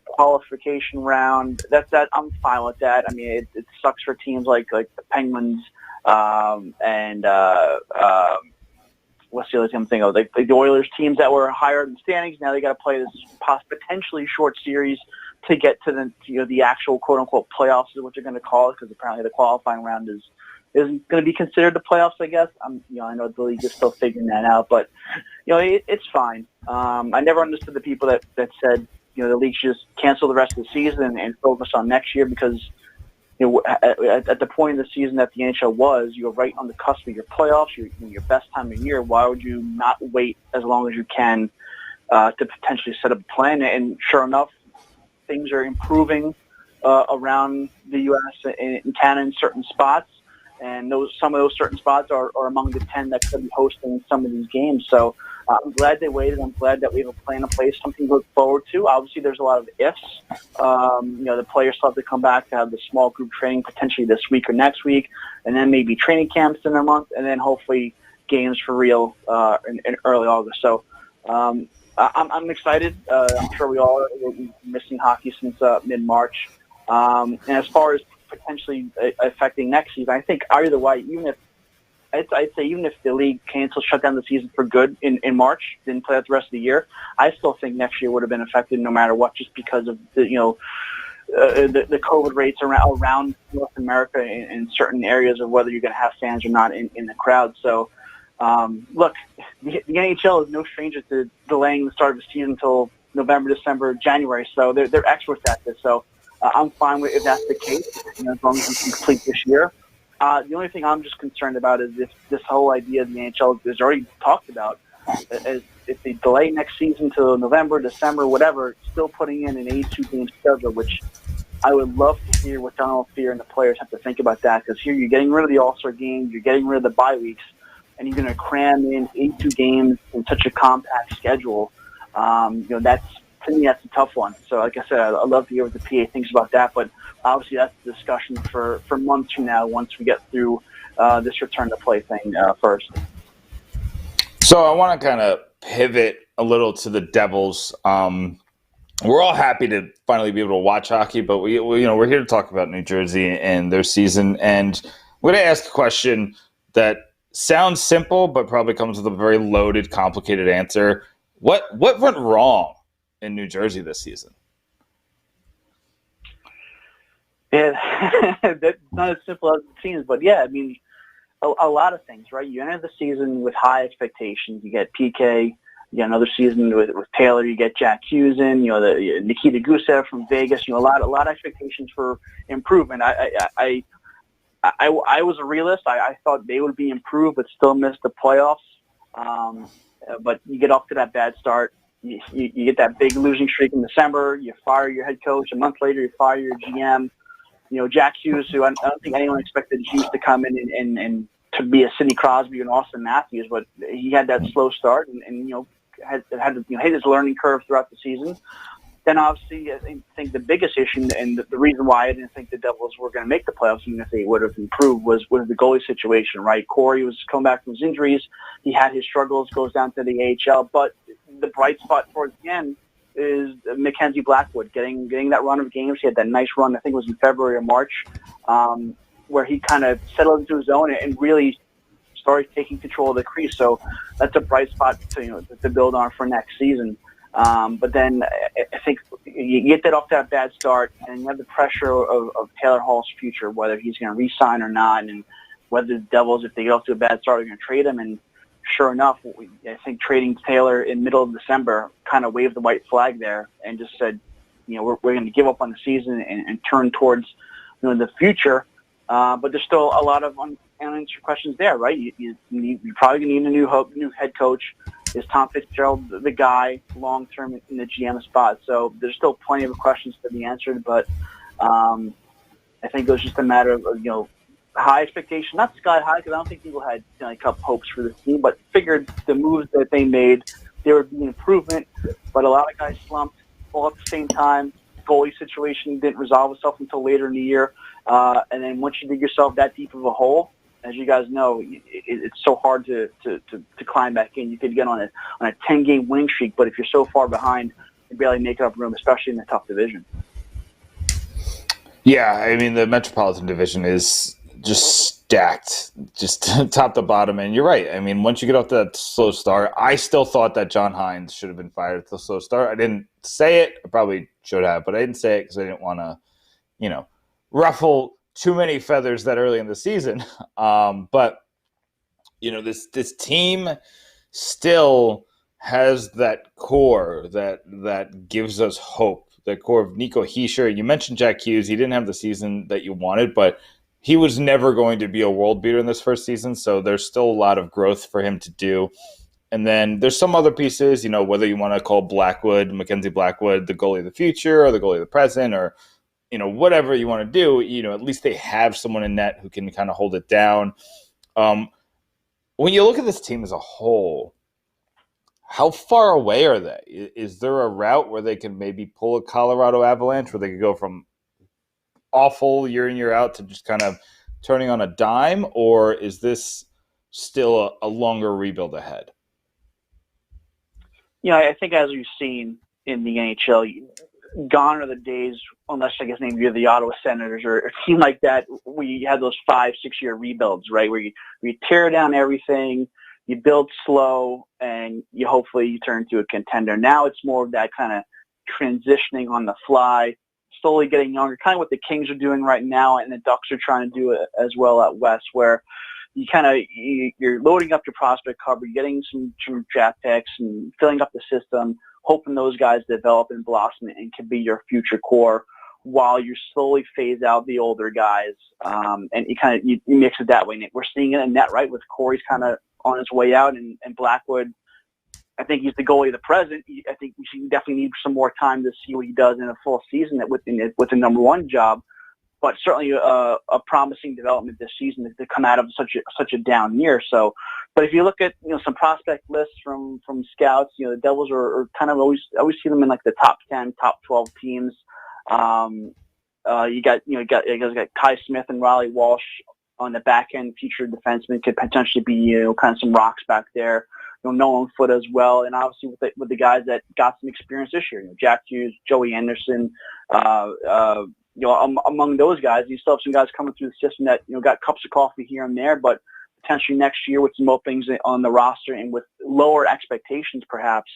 qualification round, that I'm fine with that. I mean, it sucks for teams like the Penguins and what's the other team I'm thinking of? The Oilers, teams that were higher in the standings. Now they got to play this potentially short series to get to the actual quote unquote playoffs is what they're going to call it, because apparently the qualifying round isn't going to be considered the playoffs, I guess. I know the league is still figuring that out, but it's fine. I never understood the people that said the league should just cancel the rest of the season and focus on next year because at the point of the season that the NHL was, you're right on the cusp of your playoffs, your best time of year. Why would you not wait as long as you can to potentially set up a plan? And sure enough, things are improving around the U.S. and Canada in certain spots, and some of those certain spots are among the 10 that could be hosting some of these games. So I'm glad they waited. I'm glad that we have a plan in place, something to look forward to. Obviously, there's a lot of ifs. The players still have to come back to have the small group training potentially this week or next week, and then maybe training camps in a month, and then hopefully games for real in early August. So I'm excited. I'm sure we all are. We've been missing hockey since mid-March. And as far as potentially affecting next season, I think either way, I'd say even if the league cancels, shut down the season for good in March, didn't play out the rest of the year, I still think next year would have been affected no matter what, just because of the COVID rates around North America in certain areas of whether you're going to have fans or not in the crowd. So, look, the NHL is no stranger to delaying the start of the season until November, December, January. So they're experts at this. So I'm fine with if that's the case, as long as we can complete this year. The only thing I'm just concerned about is if this whole idea of the NHL is already talked about, as if they delay next season to November, December, whatever, still putting in an 82-game schedule, which I would love to hear what Donald Fear and the players have to think about that, because here you're getting rid of the All-Star game, you're getting rid of the bye weeks, and you're going to cram in 82 games in such a compact schedule. To me, that's a tough one. So, like I said, I'd love to hear what the PA thinks about that, but obviously that's a discussion for months from now once we get through this return to play thing first. So I want to kind of pivot a little to the Devils. We're all happy to finally be able to watch hockey, but we're here to talk about New Jersey and their season. And we're going to ask a question that sounds simple, but probably comes with a very loaded, complicated answer. What went wrong in New Jersey this season? Yeah, that's not as simple as it seems, but yeah, I mean, a lot of things, right? You enter the season with high expectations. You get PK. You get another season with Taylor. You get Jack Hughes in. The Nikita Gusev from Vegas. A lot of expectations for improvement. I was a realist. I thought they would be improved, but still missed the playoffs. But you get off to that bad start. You get that big losing streak in December. You fire your head coach. A month later, you fire your GM. Jack Hughes, who I don't think anyone expected Hughes to come in and to be a Sidney Crosby and Austin Matthews, but he had that slow start and had to hit his learning curve throughout the season. Then obviously, I think the biggest issue and the reason why I didn't think the Devils were going to make the playoffs, even if they would have improved, was the goalie situation. Right, Corey was coming back from his injuries. He had his struggles. Goes down to the AHL, but the bright spot towards the end is Mackenzie Blackwood getting that run of games. He had that nice run, I think it was in February or March, where he kind of settled into his own and really started taking control of the crease. So that's a bright spot to build on for next season. But then I think you get that off to that bad start, and you have the pressure of Taylor Hall's future, whether he's going to re-sign or not, and whether the Devils, if they get off to a bad start, are going to trade him. And sure enough, I think trading Taylor in middle of December kind of waved the white flag there and just said, we're going to give up on the season and turn towards the future. But there's still a lot of unanswered questions there, right? You probably need a new head coach. Is Tom Fitzgerald the guy long term in the GM spot? So there's still plenty of questions to be answered, but I think it was just a matter of high expectation, not sky high, because I don't think people had Cup hopes for this team, but figured the moves that they made, there would be an improvement. But a lot of guys slumped all at the same time. Goalie situation didn't resolve itself until later in the year, and then once you dig yourself that deep of a hole, as you guys know, it's so hard to climb back in. You could get on a 10-game winning streak, but if you're so far behind, you barely make up room, especially in a tough division. Yeah, I mean, the Metropolitan Division is just stacked, just top to bottom. And you're right. I mean, once you get off that slow start, I still thought that John Hines should have been fired at the slow start. I didn't say it. I probably should have, but I didn't say it because I didn't want to, ruffle too many feathers that early in the season. But this team still has that core that gives us hope. The core of Nico Hischier. You mentioned Jack Hughes. He didn't have the season that you wanted, but he was never going to be a world beater in this first season, so there's still a lot of growth for him to do. And then there's some other pieces, whether you want to call Mackenzie Blackwood, the goalie of the future or the goalie of the present, or, whatever you want to do, at least they have someone in net who can kind of hold it down. When you look at this team as a whole, how far away are they? Is there a route where they can maybe pull a Colorado Avalanche, where they could go from awful year in, year out to just kind of turning on a dime, or is this still a longer rebuild ahead? I think as we've seen in the NHL, gone are the days, unless I guess maybe you're the Ottawa Senators or a team like that, we had those 5-6 year rebuilds, right? Where you tear down everything, you build slow, and hopefully you turn into a contender. Now it's more of that kind of transitioning on the fly, slowly getting younger, kind of what the Kings are doing right now, and the Ducks are trying to do it as well at West, where you're loading up your prospect cover, getting some draft picks and filling up the system, hoping those guys develop and blossom and can be your future core, while you slowly phase out the older guys. And you mix it that way. We're seeing it in net, right? With Corey's kind of on his way out, and Blackwood, I think he's the goalie of the present. I think we should definitely need some more time to see what he does in a full season with the number one job. But certainly a promising development this season to come out of such a down year. So, but if you look at some prospect lists from scouts, the Devils are kind of always see them in like the top 10, top 12 teams. You got Kai Smith and Riley Walsh on the back end. Future defensemen could potentially be kind of some rocks back there. Nolan Foote as well, and obviously with the guys that got some experience this year, Jack Hughes, Joey Anderson. Among those guys, you still have some guys coming through the system that got cups of coffee here and there, but potentially next year with some openings on the roster and with lower expectations, perhaps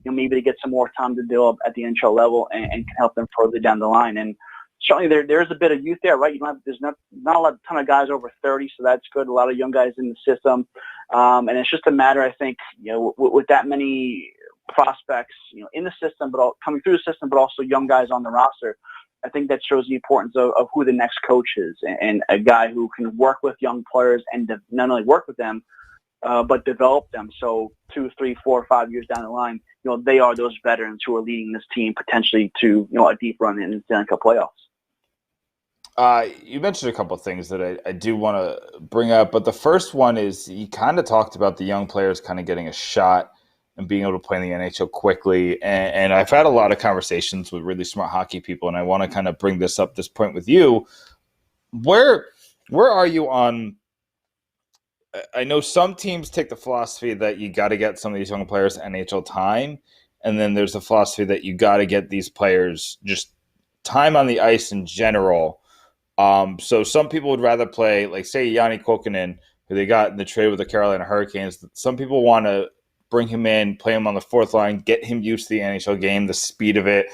maybe to get some more time to develop at the NHL level and can help them further down the line. And certainly there's a bit of youth there, right? There's not a ton of guys over 30, so that's good. A lot of young guys in the system, and it's just a matter, I think, with that many prospects, in the system, but coming through the system, but also young guys on the roster. I think that shows the importance of who the next coach is, and a guy who can work with young players and not only work with them, but develop them. So 2, 3, 4, 5 years down the line, they are those veterans who are leading this team potentially to a deep run in the Stanley Cup playoffs. You mentioned a couple of things that I do want to bring up, but the first one is you kind of talked about the young players kind of getting a shot and being able to play in the NHL quickly. And I've had a lot of conversations with really smart hockey people, and I want to kind of bring this point with you. Where are you on – I know some teams take the philosophy that you got to get some of these young players NHL time, and then there's the philosophy that you got to get these players just time on the ice in general. So some people would rather play, like, say, Yanni Kokkonen, who they got in the trade with the Carolina Hurricanes. Some people want to bring him in, play him on the fourth line, get him used to the NHL game, the speed of it,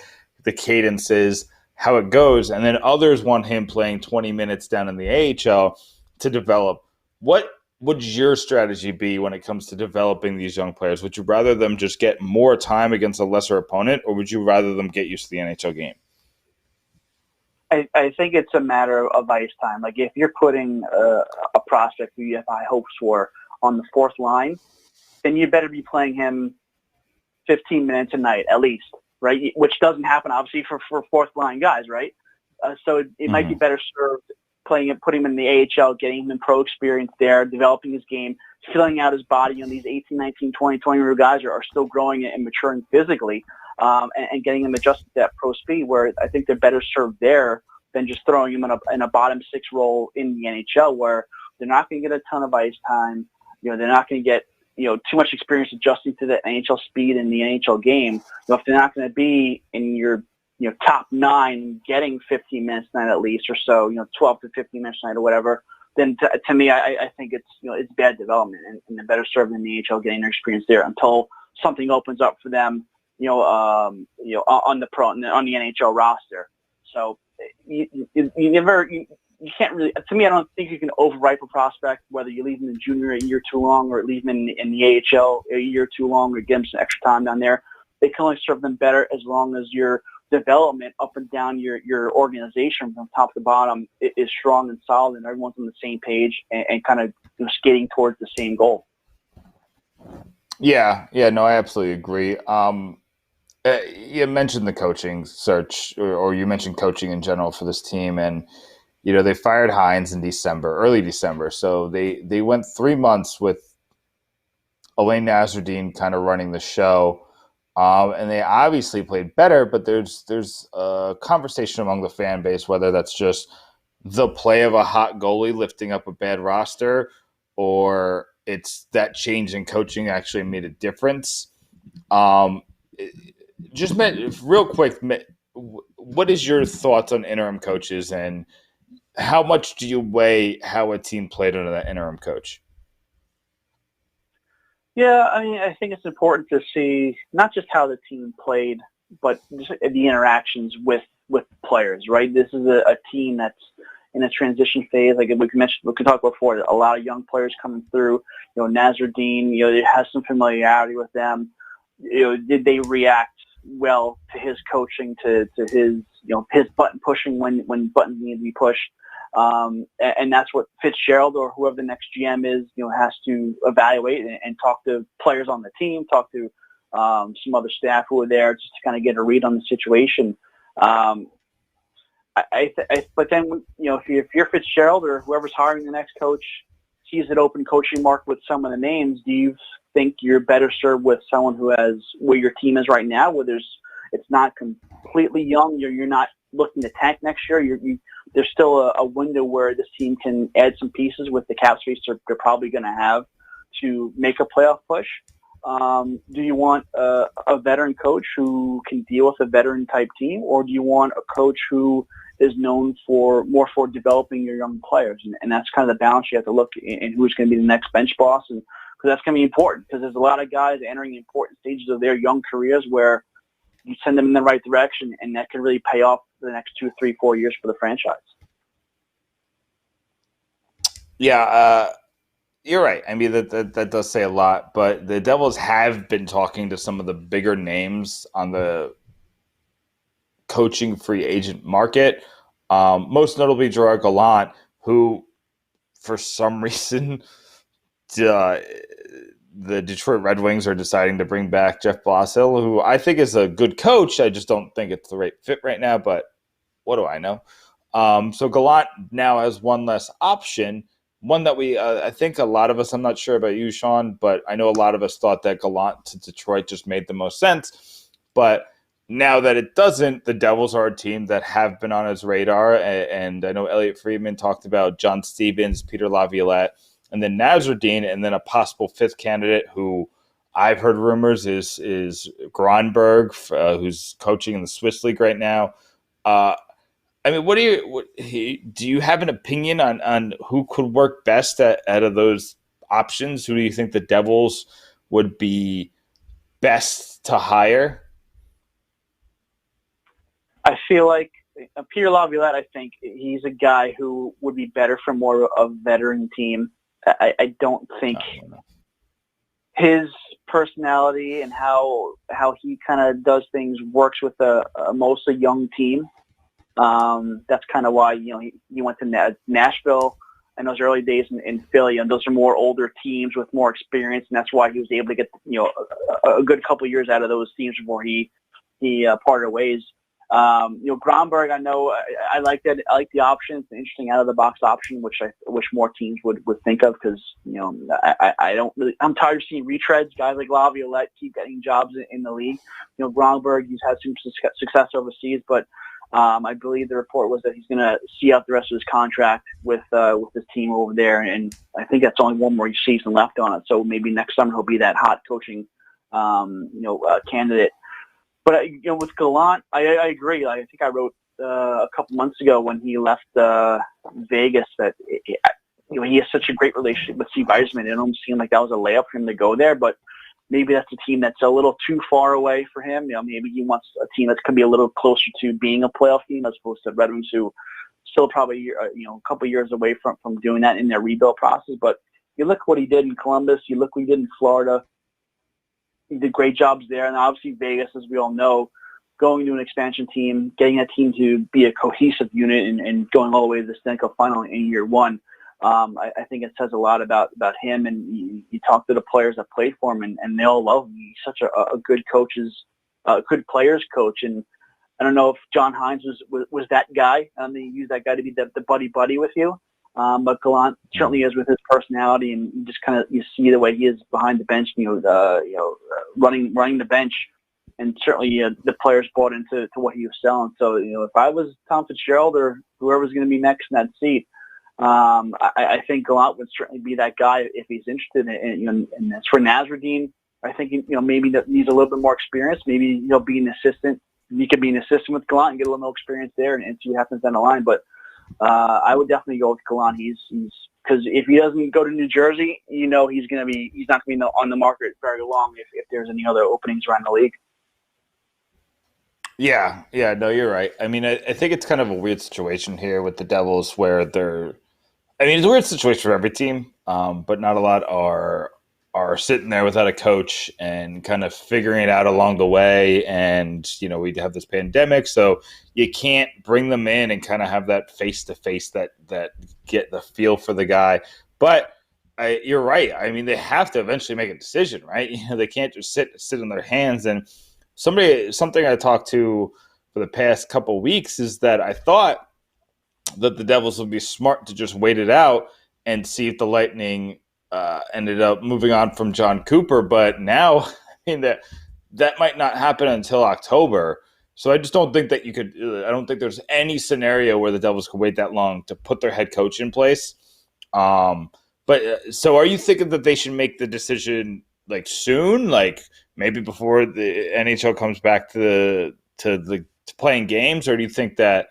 the cadences, how it goes. And then others want him playing 20 minutes down in the AHL to develop. What would your strategy be when it comes to developing these young players? Would you rather them just get more time against a lesser opponent, or would you rather them get used to the NHL game? I think it's a matter of ice time. Like, if you're putting a prospect who you have high hopes for on the fourth line, then you better be playing him 15 minutes a night at least, right? Which doesn't happen, obviously, for fourth line guys, right? So it might be better served putting him in the AHL, getting him in pro experience there, developing his game, filling out his body. These 18, 19, 20, 20-year-old guys are still growing and maturing physically, and getting them adjusted to that pro speed, where I think they're better served there than just throwing him in a bottom six role in the NHL, where they're not going to get a ton of ice time. They're not going to get too much experience adjusting to the NHL speed in the NHL game. If they're not going to be in your top 9 getting 15 minutes a night at least, or so, 12 to 15 minutes a night or whatever, then to me, I think it's bad development, and they're better served in the AHL getting their experience there until something opens up for them, on the NHL roster. So you you can't really. To me, I don't think you can overripe a prospect whether you leave him in junior a year too long or leave him in the AHL a year too long or give him some extra time down there. They can only serve them better as long as your development up and down your organization from top to bottom is strong and solid, and everyone's on the same page and kind of skating towards the same goal. Yeah, no, I absolutely agree. You mentioned the coaching search, or you mentioned coaching in general for this team, and they fired Hines in early December, so they went 3 months with Elaine Nasruddin kind of running the show, and they obviously played better. But there's a conversation among the fan base whether that's just the play of a hot goalie lifting up a bad roster, or it's that change in coaching actually made a difference. Just real quick, what is your thoughts on interim coaches, and how much do you weigh how a team played under that interim coach? Yeah, I mean, I think it's important to see not just how the team played, but just the interactions with players, right? This is a team that's in a transition phase. Like we can talk about before, a lot of young players coming through. Nasruddin, it has some familiarity with them. Did they react well to his coaching, to his his button pushing when buttons need to be pushed, and that's what Fitzgerald or whoever the next GM is has to evaluate and talk to players on the team, talk to some other staff who are there just to kind of get a read on the situation. But then if you're Fitzgerald or whoever's hiring the next coach sees an open coaching market with some of the names, do you think you're better served with someone who has where your team is right now, where it's not completely young, you're not looking to tank next year, there's still a window where this team can add some pieces with the cap space they're probably going to have to make a playoff push? Do you want a veteran coach who can deal with a veteran type team, or do you want a coach who is known for developing your young players? And that's kind of the balance you have to look in who's going to be the next bench boss, and because that's going to be important, because there's a lot of guys entering important stages of their young careers where you send them in the right direction, and that can really pay off for the next 2, 3, 4 years for the franchise. Yeah, you're right. I mean, that does say a lot, but the Devils have been talking to some of the bigger names on the coaching free agent market. Most notably Gerard Gallant, who for some reason the Detroit Red Wings are deciding to bring back Jeff Blashill, who I think is a good coach. I just don't think it's the right fit right now, but what do I know? So Gallant now has one less option, one that I think a lot of us, I'm not sure about you, Sean, but I know a lot of us thought that Gallant to Detroit just made the most sense. But now that it doesn't, the Devils are a team that have been on his radar. And I know Elliot Friedman talked about John Stevens, Peter Laviolette, and then Nasruddin, and then a possible fifth candidate who I've heard rumors is Gronberg, who's coaching in the Swiss League right now. I mean, do you have an opinion on who could work best out of those options? Who do you think the Devils would be best to hire? I feel like Peter Laviolette, I think he's a guy who would be better for more of a veteran team. I don't think his personality and how he kind of does things works with a mostly young team. That's kind of why he went to Nashville in those early days in Philly, and those are more older teams with more experience, and that's why he was able to get a good couple of years out of those teams before he parted ways. Gronberg, I know I like that. I like the option. It's an interesting out of the box option, which I wish more teams would think of, because I don't really. I'm tired of seeing retreads. Guys like Laviolette keep getting jobs in the league. Gronberg, he's had some success overseas, but I believe the report was that he's going to see out the rest of his contract with his team over there, and I think that's only one more season left on it. So maybe next summer he'll be that hot coaching candidate. But with Gallant, I agree. I think I wrote a couple months ago when he left Vegas that he has such a great relationship with Steve Yzerman. It almost seemed like that was a layup for him to go there, but maybe that's a team that's a little too far away for him. Maybe he wants a team that's going to be a little closer to being a playoff team as opposed to Red Wings, who still probably a couple years away from doing that in their rebuild process. But you look what he did in Columbus. You look what he did in Florida. He did great jobs there, and obviously Vegas, as we all know, going to an expansion team, getting that team to be a cohesive unit, and going all the way to the Stanley Cup final in year one. I think it says a lot about him, and you talk to the players that played for him, and they all love him. He's such a good good players coach, and I don't know if John Hines was that guy. They used that guy to be the buddy with you, but Gallant certainly is with his personality, and you just kind of you see the way he is behind the bench, running the bench, and certainly the players bought into what he was selling. So if I was Tom Fitzgerald or whoever's going to be next in that seat. I think Gallant would certainly be that guy if he's interested in. And as for Nasruddin, I think maybe that needs a little bit more experience. Maybe he'll be an assistant. He could be an assistant with Gallant and get a little more experience there and see what happens down the line. But I would definitely go with Gallant. He's because if he doesn't go to New Jersey, he's not going to be on the market very long if there's any other openings around the league. Yeah, no, you're right. I mean, I think it's kind of a weird situation here with the Devils where it's a weird situation for every team, but not a lot are sitting there without a coach and kind of figuring it out along the way. And, we have this pandemic, so you can't bring them in and kind of have that face-to-face that get the feel for the guy. But you're right. I mean, they have to eventually make a decision, right? They can't just sit in their hands. And something I talked to for the past couple of weeks is that I thought that the Devils would be smart to just wait it out and see if the Lightning ended up moving on from John Cooper. But now, that might not happen until October. So I just don't think that you could. I don't think there's any scenario where the Devils could wait that long to put their head coach in place. So are you thinking that they should make the decision like soon, like maybe before the NHL comes back to playing games, or do you think that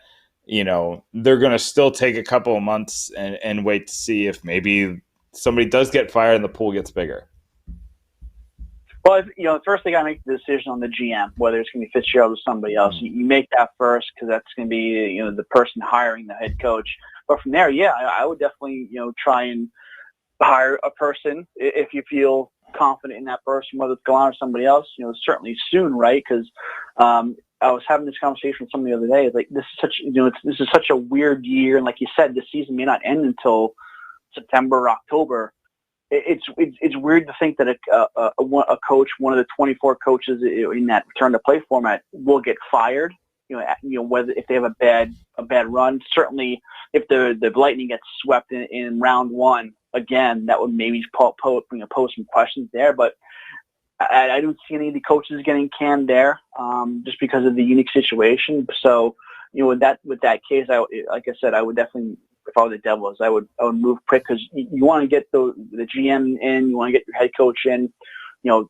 they're going to still take a couple of months and wait to see if maybe somebody does get fired and the pool gets bigger? Well, first they got to make the decision on the GM, whether it's going to be Fitzgerald or somebody else. You make that first because that's going to be the person hiring the head coach. But from there, I would definitely try and hire a person if you feel confident in that person, whether it's Gallant or somebody else. Certainly soon, right? Because I was having this conversation with somebody the other day. Like this is such a weird year, and like you said, the season may not end until September or October. It's weird to think that a coach, one of the 24 coaches in that return to play format, will get fired. Whether if they have a bad run. Certainly, if the Lightning gets swept in round one again, that would maybe pose some questions there. But I don't see any of the coaches getting canned there, just because of the unique situation. So, with that case, like I said, I would definitely, if I were the Devils, I would move quick because you want to get the GM in, you want to get your head coach in,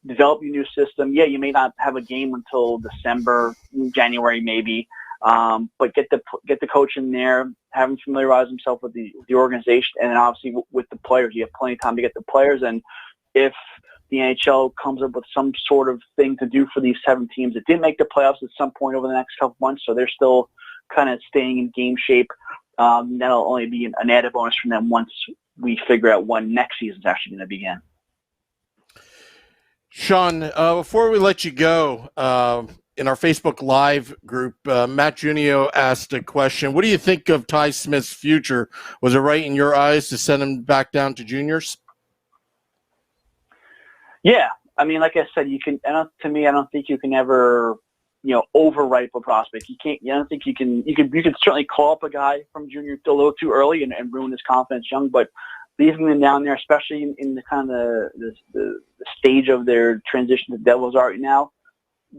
develop your new system. Yeah, you may not have a game until December, January maybe, but get the coach in there, have him familiarize himself with the organization, and then obviously with the players. You have plenty of time to get the players, and if the NHL comes up with some sort of thing to do for these 7 teams that did make the playoffs at some point over the next couple months, so they're still kind of staying in game shape. That'll only be an added bonus from them once we figure out when next season's actually going to begin. Sean, before we let you go, in our Facebook Live group, Matt Junio asked a question. What do you think of Ty Smith's future? Was it right in your eyes to send him back down to juniors? Yeah. I mean, like I said, I don't think you can ever, overripe a prospect. You can't. I don't think you can. You could certainly call up a guy from junior a little too early and ruin his confidence young, but leaving them down there, especially in the kind of the stage of their transition the Devils are right now,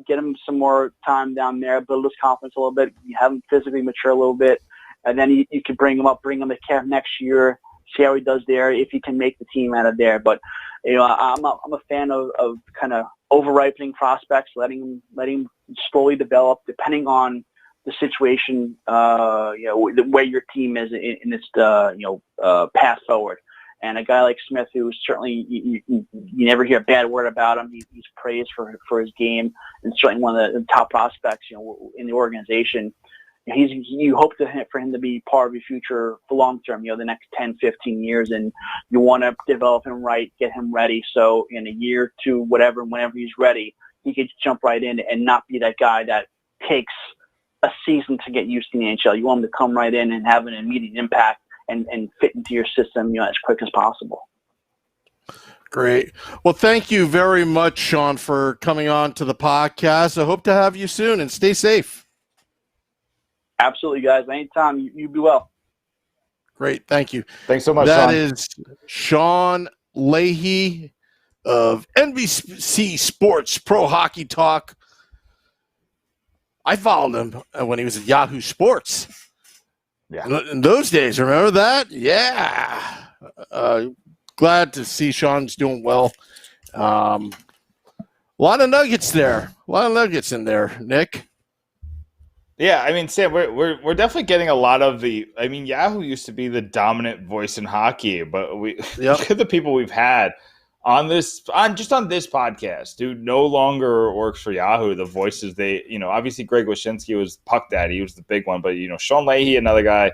get him some more time down there, build his confidence a little bit, have him physically mature a little bit, and then you can bring him to camp next year, see how he does there, if he can make the team out of there. But I'm a fan of kind of over-ripening prospects, letting him slowly develop, depending on the situation, where your team is in its path forward. And a guy like Smith, who certainly you never hear a bad word about him. He's praised for his game, and certainly one of the top prospects in the organization. you hope for him to be part of your future for long term, the next 10, 15 years, and you want to develop him right, get him ready. So in a year, two, whatever, whenever he's ready, he could jump right in and not be that guy that takes a season to get used to the NHL. You want him to come right in and have an immediate impact and fit into your system, as quick as possible. Great. Well, thank you very much, Sean, for coming on to the podcast. I hope to have you soon, and stay safe. Absolutely, guys. Anytime. You be well. Great. Thank you. Thanks so much, That Sean. is Sean Leahy of NBC Sports Pro Hockey Talk. I followed him when he was at Yahoo Sports. Yeah. In those days, remember that? Yeah. Glad to see Sean's doing well. A lot of nuggets there. A lot of nuggets in there, Nick. Yeah, I mean, Sam, we're definitely getting a lot of the. I mean, Yahoo used to be the dominant voice in hockey, but look at the people we've had on this podcast who no longer works for Yahoo. The voices obviously Greg Wyshynski was Puck Daddy, he was the big one, but Sean Leahy, another guy,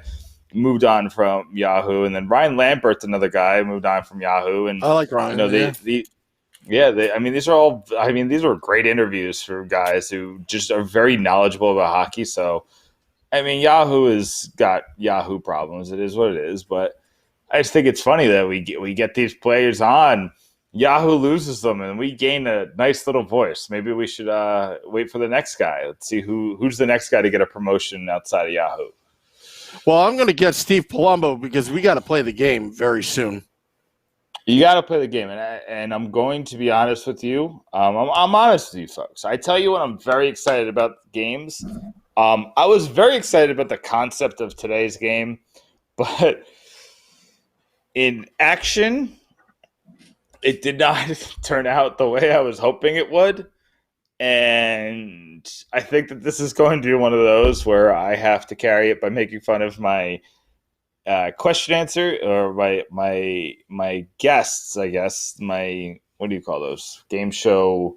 moved on from Yahoo, and then Ryan Lambert's another guy moved on from Yahoo, and I like Ryan. These were great interviews for guys who just are very knowledgeable about hockey. So, I mean, Yahoo has got Yahoo problems. It is what it is. But I just think it's funny that we get these players on, Yahoo loses them, and we gain a nice little voice. Maybe we should wait for the next guy. Let's see who's the next guy to get a promotion outside of Yahoo. Well, I'm going to get Steve Palumbo because we got to play the game very soon. You got to play the game, and I'm going to be honest with you. I'm honest with you folks. I tell you what, I'm very excited about games. I was very excited about the concept of today's game, but in action, it did not turn out the way I was hoping it would. And I think that this is going to be one of those where I have to carry it by making fun of my question answer or my guests, I guess. What do you call those? Game show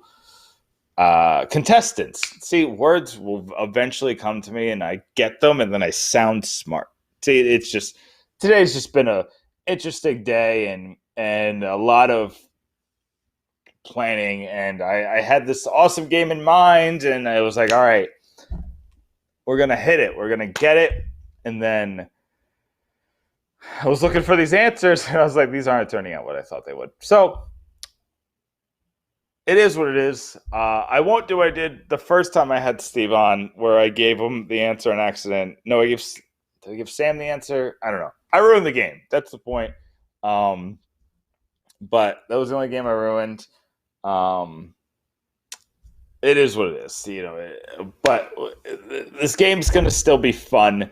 contestants. See, words will eventually come to me and I get them and then I sound smart. See, today's just been a interesting day and a lot of planning, and I had this awesome game in mind, and I was like, all right, we're gonna hit it, we're gonna get it. And then I was looking for these answers and I was like, these aren't turning out what I thought they would. So it is what it is. I won't do what I did the first time I had Steve on, where I gave him the answer on accident. No, did I give Sam the answer? I don't know. I ruined the game. That's the point. But that was the only game I ruined. It is what it is, but this game's going to still be fun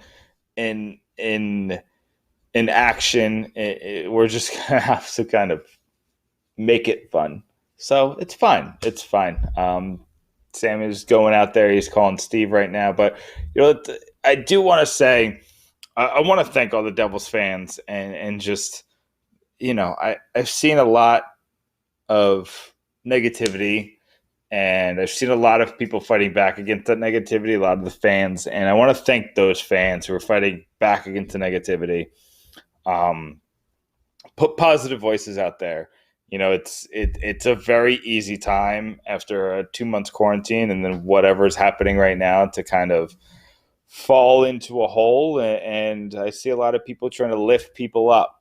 in action. We're just going to have to kind of make it fun. So it's fine. It's fine. Sam is going out there. He's calling Steve right now, but I do want to say, I want to thank all the Devils fans and just, I've seen a lot of negativity, and I've seen a lot of people fighting back against that negativity, a lot of the fans, and I want to thank those fans who are fighting back against the negativity. Put positive voices out there. It's a very easy time after a 2 months quarantine and then whatever's happening right now to kind of fall into a hole, and I see a lot of people trying to lift people up.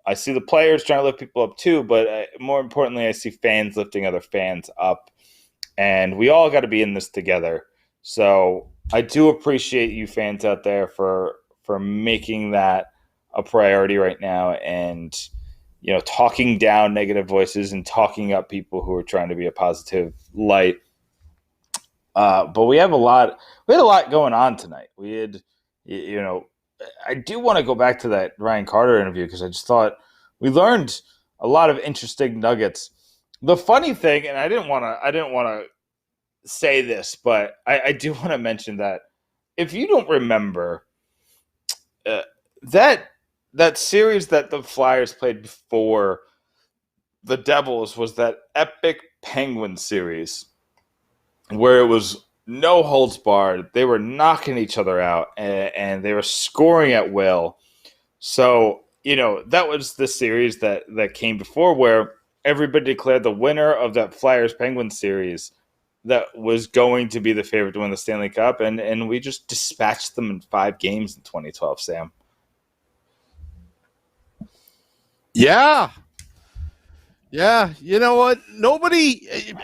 I see the players trying to lift people up too, but more importantly, I see fans lifting other fans up, and we all got to be in this together. So I do appreciate you fans out there for making that a priority right now, and talking down negative voices and talking up people who are trying to be a positive light. But we had a lot going on tonight. We had, I do want to go back to that Ryan Carter interview because I just thought we learned a lot of interesting nuggets. The funny thing, and I didn't want to say this, but I do want to mention that if you don't remember that series that the Flyers played before the Devils was that epic Penguin series where it was no holds barred. They were knocking each other out, and they were scoring at will. So, that was the series that came before, where everybody declared the winner of that Flyers-Penguins series that was going to be the favorite to win the Stanley Cup, and we just dispatched them in 5 games in 2012, Sam. Yeah. You know what?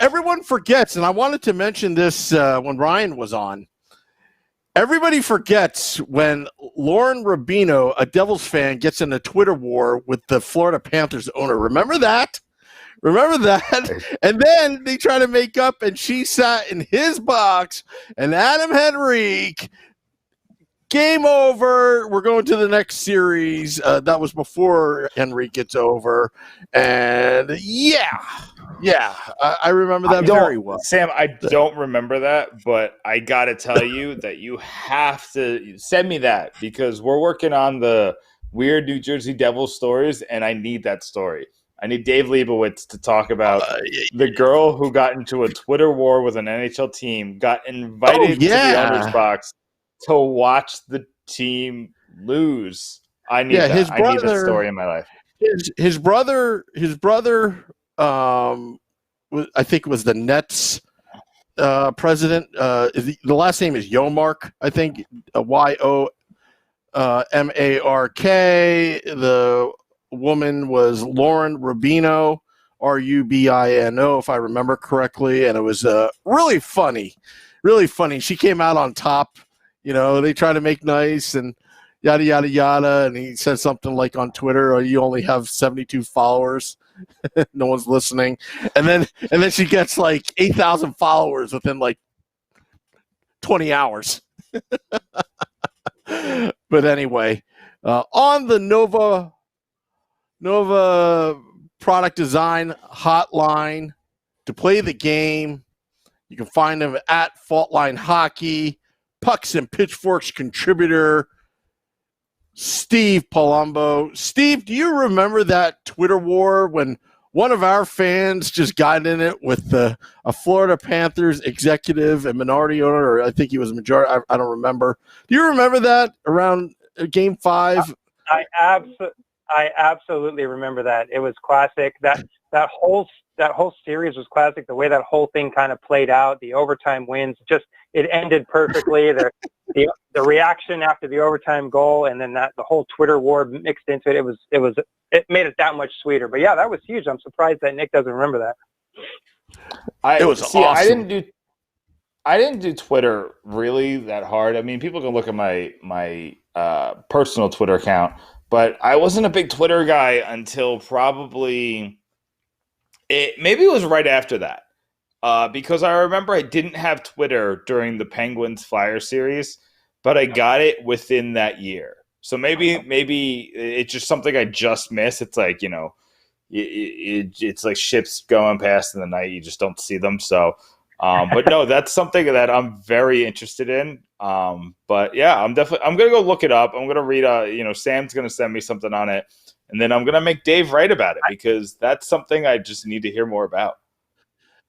Everyone forgets, and I wanted to mention this when Ryan was on. Everybody forgets when Lauren Rubino, a Devils fan, gets in a Twitter war with the Florida Panthers owner. Remember that? And then they try to make up, and she sat in his box, and Adam Henrique, game over. We're going to the next series. That was before Henrique gets over. And I remember that very well. Sam, I don't remember that, but I got to tell you that you have to send me that, because we're working on the weird New Jersey Devils stories, and I need that story. I need Dave Leibowitz to talk about the girl who got into a Twitter war with an NHL team, got invited to the owner's box to watch the team lose. I need that. I need that story in my life. His brother, I think was the Nets president. The last name is Yomark, I think, Yomark. The woman was Lauren Rubino, Rubino, if I remember correctly, and it was really funny. She came out on top. They try to make nice and yada, yada, yada. And he said something like on Twitter, you only have 72 followers. No one's listening. And then she gets like 8,000 followers within like 20 hours. But anyway, on the Nova product design hotline to play the game, you can find them at Faultline Hockey. Pucks and Pitchforks contributor Steve Palumbo. Steve, do you remember that Twitter war when one of our fans just got in it with a Florida Panthers executive and minority owner, or I think he was a majority? I don't remember. Do you remember that around Game 5? I absolutely remember that. It was classic. That whole series was classic. The way that whole thing kind of played out, the overtime wins, it ended perfectly. The reaction after the overtime goal, and then the whole Twitter war mixed into it. It made it that much sweeter. But yeah, that was huge. I'm surprised that Nick doesn't remember that. It was awesome. I didn't do Twitter really that hard. I mean, people can look at my personal Twitter account, but I wasn't a big Twitter guy until probably maybe it was right after that. Because I remember I didn't have Twitter during the Penguins Flyers series, but I got it within that year. So maybe it's just something I just missed. It's like, it's like ships going past in the night. You just don't see them. So, but no, that's something that I'm very interested in. But yeah, I'm going to go look it up. I'm going to read, Sam's going to send me something on it, and then I'm going to make Dave write about it, because that's something I just need to hear more about.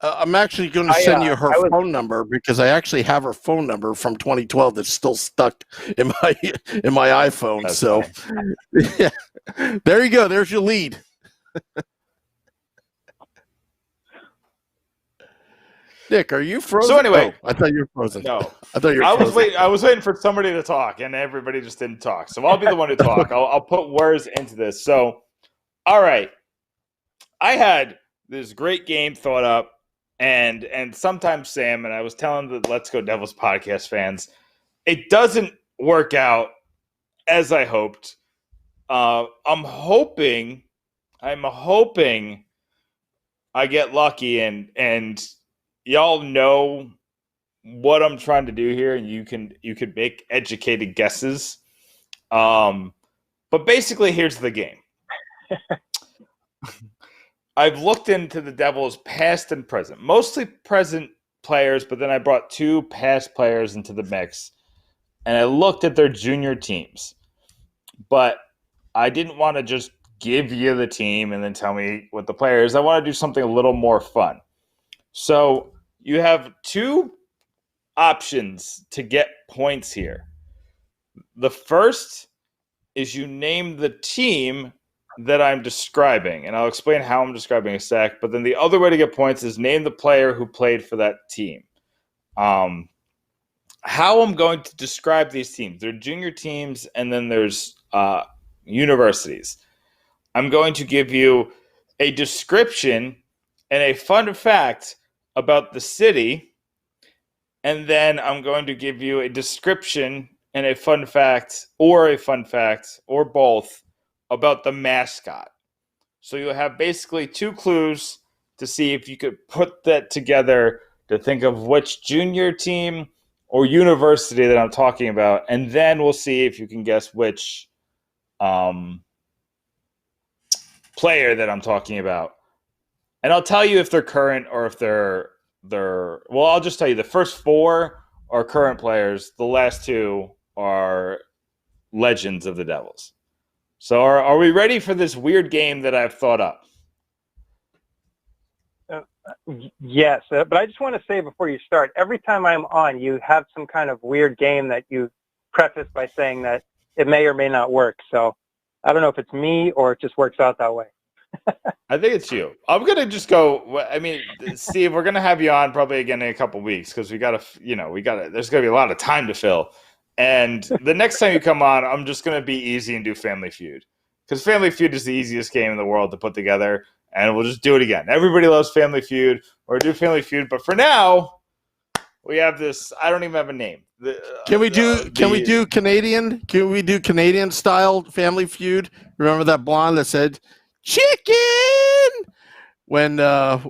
I'm actually going to send you her phone number, because I actually have her phone number from 2012 that's still stuck in my iPhone. That's so, yeah, there you go. There's your lead. Nick, are you frozen? So anyway, I thought you were frozen. No, I thought you were frozen. I was waiting for somebody to talk, and everybody just didn't talk. So I'll be the one to talk. I'll put words into this. So, all right, I had this great game thought up. And sometimes, Sam, and I was telling the Let's Go Devils podcast fans, it doesn't work out as I hoped. I'm hoping I get lucky and y'all know what I'm trying to do here, and you can make educated guesses. But basically, here's the game. I've looked into the Devils' past and present, mostly present players, but then I brought 2 past players into the mix, and I looked at their junior teams. But I didn't want to just give you the team and then tell me what the player is. I want to do something a little more fun. So you have 2 options to get points here. The first is you name the team that I'm describing, and I'll explain how I'm describing a sec. But then the other way to get points is name the player who played for that team. How I'm going to describe these teams. They're junior teams, and then there's universities. I'm going to give you a description and a fun fact about the city, and then I'm going to give you a description and a fun fact, or both, about the mascot. So you'll have basically 2 clues to see if you could put that together to think of which junior team or university that I'm talking about, and then we'll see if you can guess which player that I'm talking about. And I'll tell you if they're current or if they're well, I'll just tell you the first 4 are current players. The last 2 are legends of the Devils. So are we ready for this weird game that I've thought up? Yes, but I just want to say before you start, every time I'm on, you have some kind of weird game that you preface by saying that it may or may not work. So I don't know if it's me or it just works out that way. I think it's you. I'm going to just go. I mean, Steve, we're going to have you on probably again in a couple of weeks because there's going to be a lot of time to fill. And the next time you come on, I'm just going to be easy and do Family Feud because Family Feud is the easiest game in the world to put together. And we'll just do it again. Everybody loves Family Feud or do Family Feud. But for now, we have this. I don't even have a name. Can we do Canadian? Can we do Canadian style Family Feud? Remember that blonde that said chicken when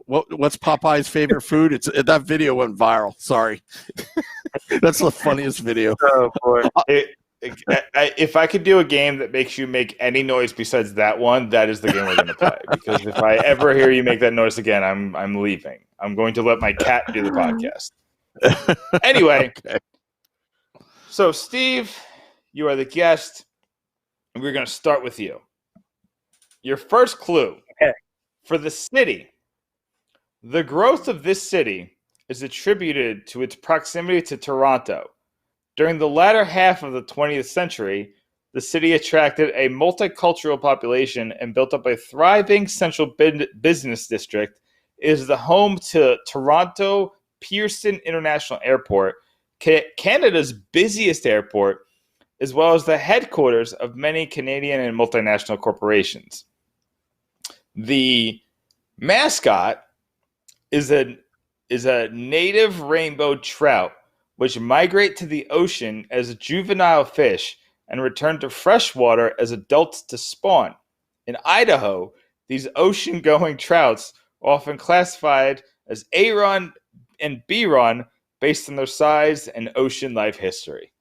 what's Popeye's favorite food? That video went viral. Sorry, that's the funniest video. Oh boy! If I could do a game that makes you make any noise besides that one, that is the game we're going to play. Because if I ever hear you make that noise again, I'm leaving. I'm going to let my cat do the podcast. Anyway, okay. So Steve, you are the guest, and we're going to start with you. Your first clue for the city. The growth of this city is attributed to its proximity to Toronto. During the latter half of the 20th century, the city attracted a multicultural population and built up a thriving central business district. It is the home to Toronto Pearson International Airport, Canada's busiest airport, as well as the headquarters of many Canadian and multinational corporations. The mascot is a native rainbow trout, which migrate to the ocean as juvenile fish and return to freshwater as adults to spawn. In Idaho, these ocean-going trouts are often classified as A-run and B-run based on their size and ocean life history.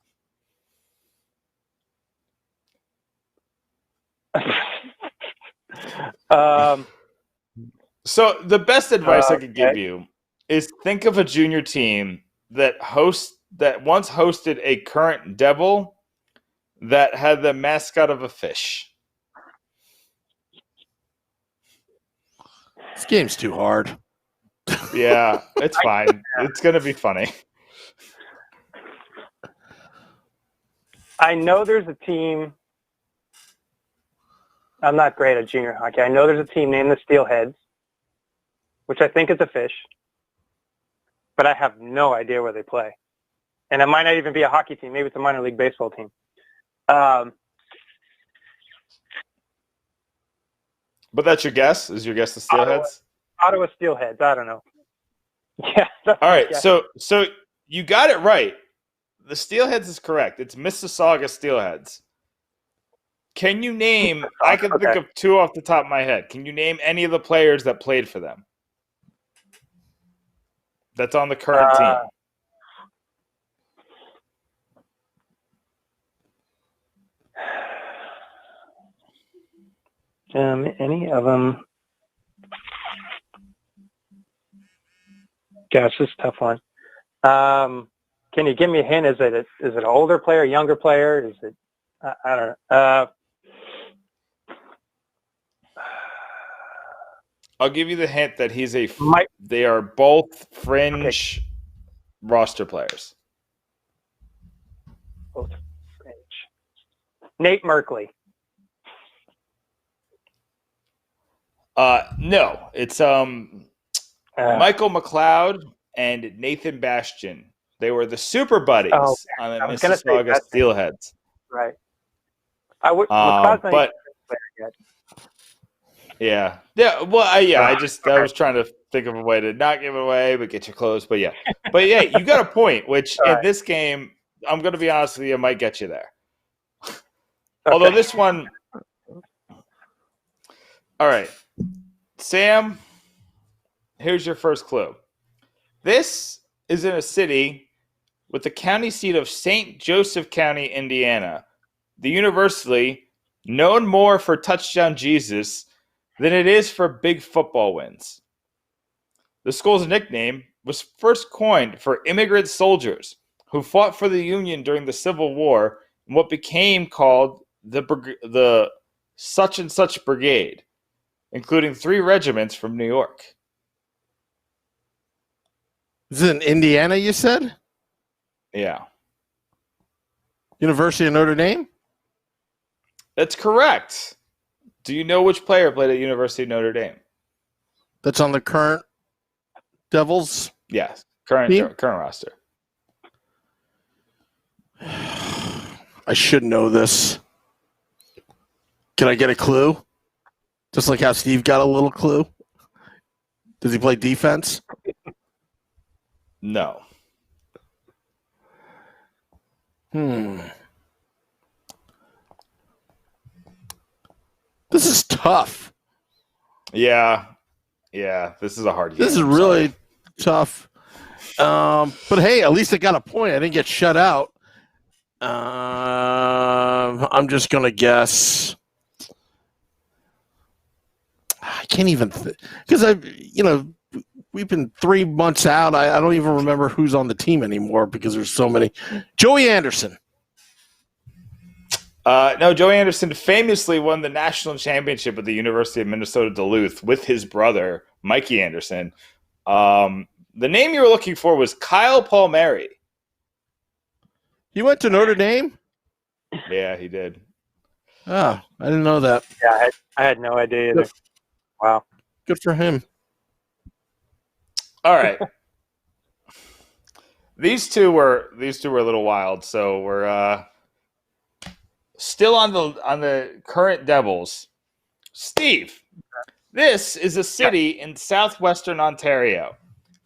So the best advice I could give you is think of a junior team that once hosted a current Devil that had the mascot of a fish. This game's too hard. Yeah, it's fine. It's going to be funny. I know there's a team. I'm not great at junior hockey. I know there's a team named the Steelheads, which I think is a fish, but I have no idea where they play. And it might not even be a hockey team. Maybe it's a minor league baseball team. But that's your guess? Is your guess the Steelheads? Ottawa Steelheads. I don't know. Yeah. All right. So you got it right. The Steelheads is correct. It's Mississauga Steelheads. Can you name? I can think of 2 off the top of my head. Can you name any of the players that played for them? That's on the current team. Any of them? Gosh, this is a tough one. Can you give me a hint? Is it an older player, younger player? Is it? I don't know. I'll give you the hint that they are both fringe. roster players. Both fringe. Nate Merkley. No, it's Michael McLeod and Nathan Bastian. They were the super buddies on the Mississauga Steelheads. Right. McLeod's not but even yet. yeah. Well, I was trying to think of a way to not give it away, but get you close. But yeah, you got a point. Which in this game, I'm going to be honest with you, might get you there. Okay. Although this one, all right, Sam. Here's your first clue. This is in a city with the county seat of St. Joseph County, Indiana. The university, known more for Touchdown Jesus than it is for big football wins. The school's nickname was first coined for immigrant soldiers who fought for the Union during the Civil War in what became called the such and such brigade, including 3 regiments from New York. Is it in Indiana, you said? Yeah. University of Notre Dame? That's correct. Do you know which player played at University of Notre Dame? That's on the current Devils? Yes, current roster. I should know this. Can I get a clue? Just like how Steve got a little clue? Does he play defense? No. This is tough. Yeah. This is a hard game. This is really tough. But hey, at least I got a point. I didn't get shut out. I'm just gonna guess. I can't even because we've been 3 months out. I don't even remember who's on the team anymore because there's so many. Joey Anderson. No, Joey Anderson famously won the national championship at the University of Minnesota Duluth with his brother, Mikey Anderson. The name you were looking for was Kyle Palmieri. He went to Notre Dame? Yeah, he did. Oh, I didn't know that. Yeah, I had no idea either. Wow. Good for him. All right. These two were a little wild, so we're still on the current Devils. Steve, this is a city in southwestern Ontario.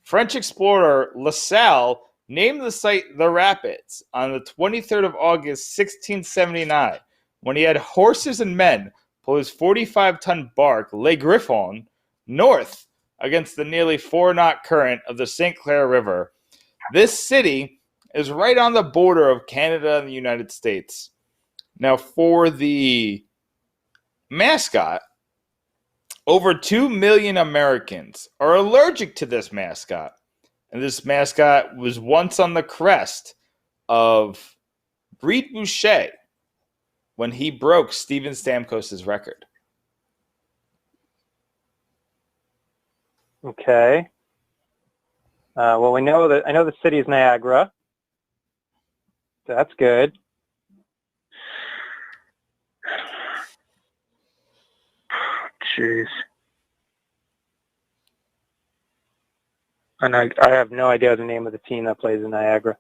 French explorer LaSalle named the site the Rapids on the 23rd of August, 1679, when he had horses and men pull his 45-ton bark, Le Griffon, north against the nearly 4-knot current of the St. Clair River. This city is right on the border of Canada and the United States. Now, for the mascot, over 2 million Americans are allergic to this mascot. And this mascot was once on the crest of Reed Boucher when he broke Steven Stamkos' record. Okay. Well, I know the city is Niagara. So that's good. Jeez. And I have no idea the name of the team that plays in Niagara.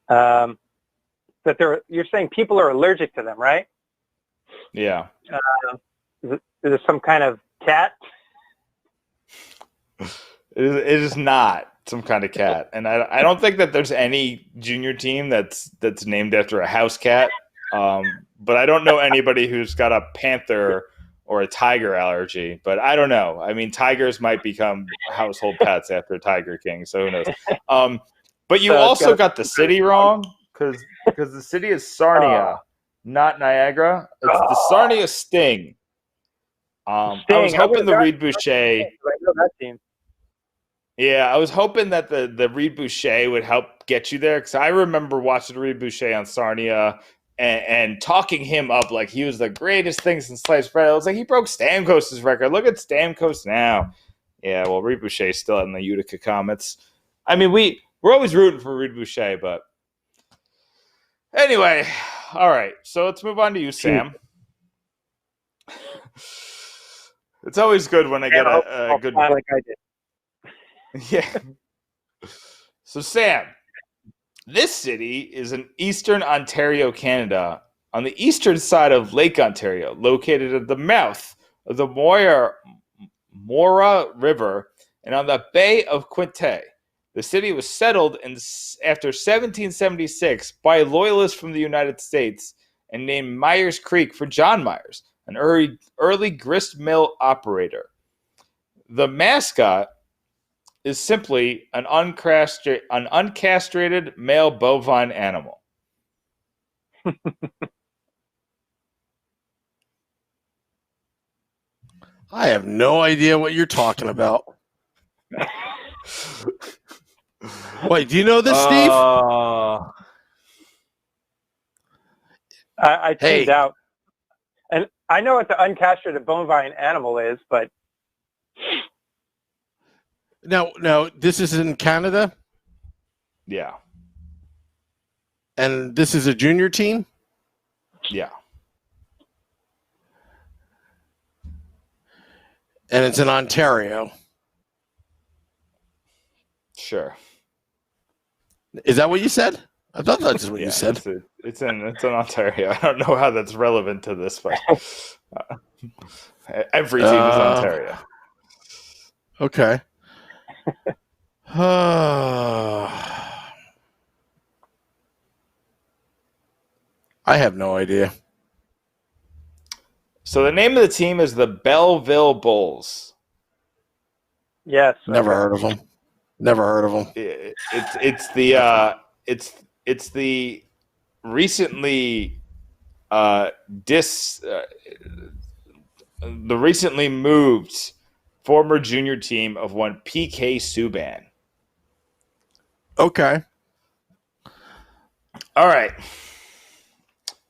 But you're saying people are allergic to them, right? Yeah. Is it some kind of cat? It is not some kind of cat, and I don't think that there's any junior team that's named after a house cat. But I don't know anybody who's got a panther or a tiger allergy. But I don't know. I mean, tigers might become household pets after Tiger King, so who knows? But you also got the city wrong because the city is Sarnia, not Niagara. It's the Sarnia Sting. I was hoping the Reed Boucher. I know that team. Yeah, I was hoping that the Reed Boucher would help get you there because I remember watching Reed Boucher on Sarnia and talking him up like he was the greatest thing since sliced bread. I was like, he broke Stamkos' record. Look at Stamkos now. Yeah, well, Reed Boucher's still in the Utica Comets. I mean, we're always rooting for Reed Boucher, but anyway, all right. So let's move on to you, Sam. It's always good when I get a good like I did. Yeah. So Sam, this city is in eastern Ontario, Canada, on the eastern side of Lake Ontario, located at the mouth of the Mora River and on the Bay of Quinte. The city was settled after 1776 by loyalists from the United States and named Myers Creek for John Myers, an early grist mill operator. The mascot is simply an uncastrated male bovine animal. I have no idea what you're talking about. Wait, do you know this, Steve? I tuned out. And I know what the uncastrated bovine animal is, but No, this is in Canada, Yeah. and this is a junior team? Yeah. And it's in Ontario. Sure. Is that what you said? I thought that's what you said. It's in Ontario. I don't know how that's relevant to this, but every team is Ontario. Okay. I have no idea. So the name of the team is the Belleville Bulls. yes. Never heard of them. Never heard of them. It's the recently the recently moved former junior team of one PK Subban. Okay. All right.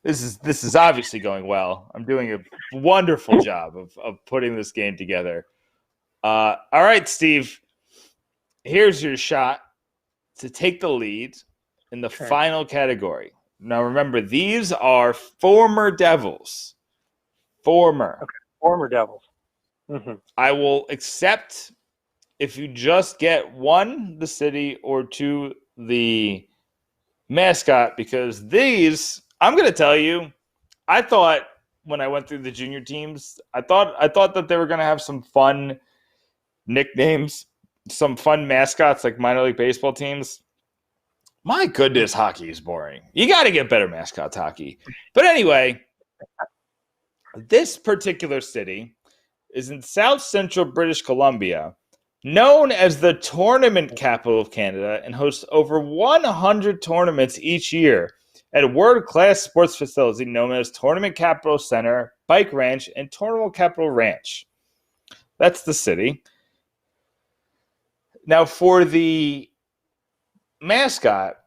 This is obviously going well. I'm doing a wonderful job of putting this game together. All right, Steve. Here's your shot to take the lead in the final category. Now, remember, these are former Devils. Former Devils. Mm-hmm. I will accept if you just get one, the city, or two, the mascot, because these, I'm going to tell you, I thought when I went through the junior teams, I thought that they were going to have some fun nicknames, some fun mascots like minor league baseball teams. My goodness, hockey is boring. You got to get better mascots, hockey. But anyway, this particular city is in South Central British Columbia, known as the tournament capital of Canada, and hosts over 100 tournaments each year at a world-class sports facility known as Tournament Capital Center, Bike Ranch, and Tournament Capital Ranch. That's the city. Now, for the mascot,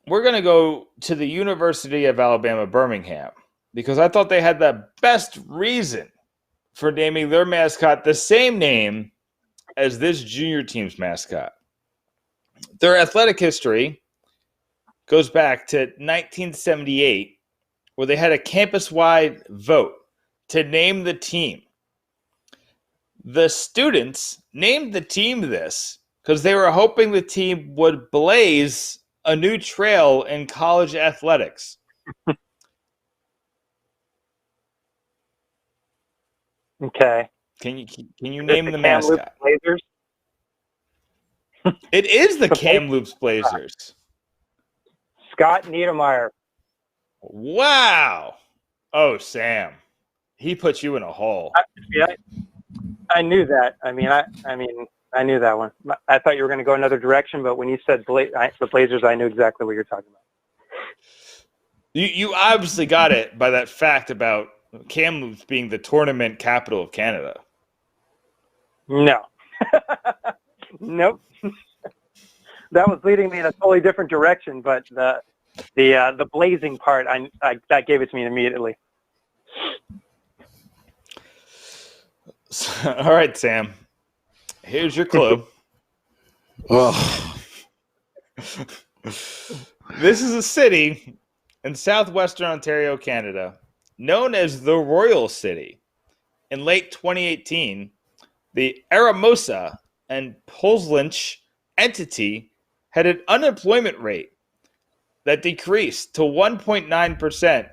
we're going to go to the University of Alabama, Birmingham, because I thought they had the best reason for naming their mascot the same name as this junior team's mascot. Their athletic history goes back to 1978, where they had a campus-wide vote to name the team. The students named the team this because they were hoping the team would blaze a new trail in college athletics. Okay. Can you name the Kamloops mascot? Blazers? It is the Kamloops Blazers. Scott Niedermeyer. Wow. Oh, Sam. He put you in a hole. I knew that. I knew that one. I thought you were going to go another direction, but when you said the Blazers, I knew exactly what you're talking about. You obviously got it by that fact about Kamloops being the tournament capital of Canada. No. Nope. That was leading me in a totally different direction, but the blazing part, that gave it to me immediately. All right, Sam. Here's your clue. Well, This is a city in southwestern Ontario, Canada, known as the Royal City. In late 2018, the Aramosa and Pulslinch entity had an unemployment rate that decreased to 1.9%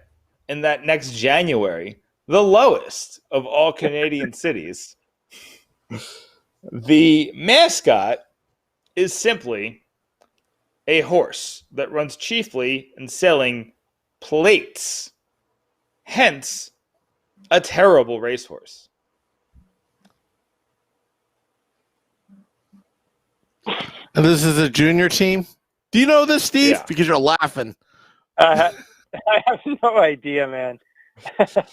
in that next January, the lowest of all Canadian cities. The mascot is simply a horse that runs chiefly in selling plates, hence a terrible racehorse. And this is a junior team. Do you know this, Steve? Yeah. Because you're laughing. I have no idea, man.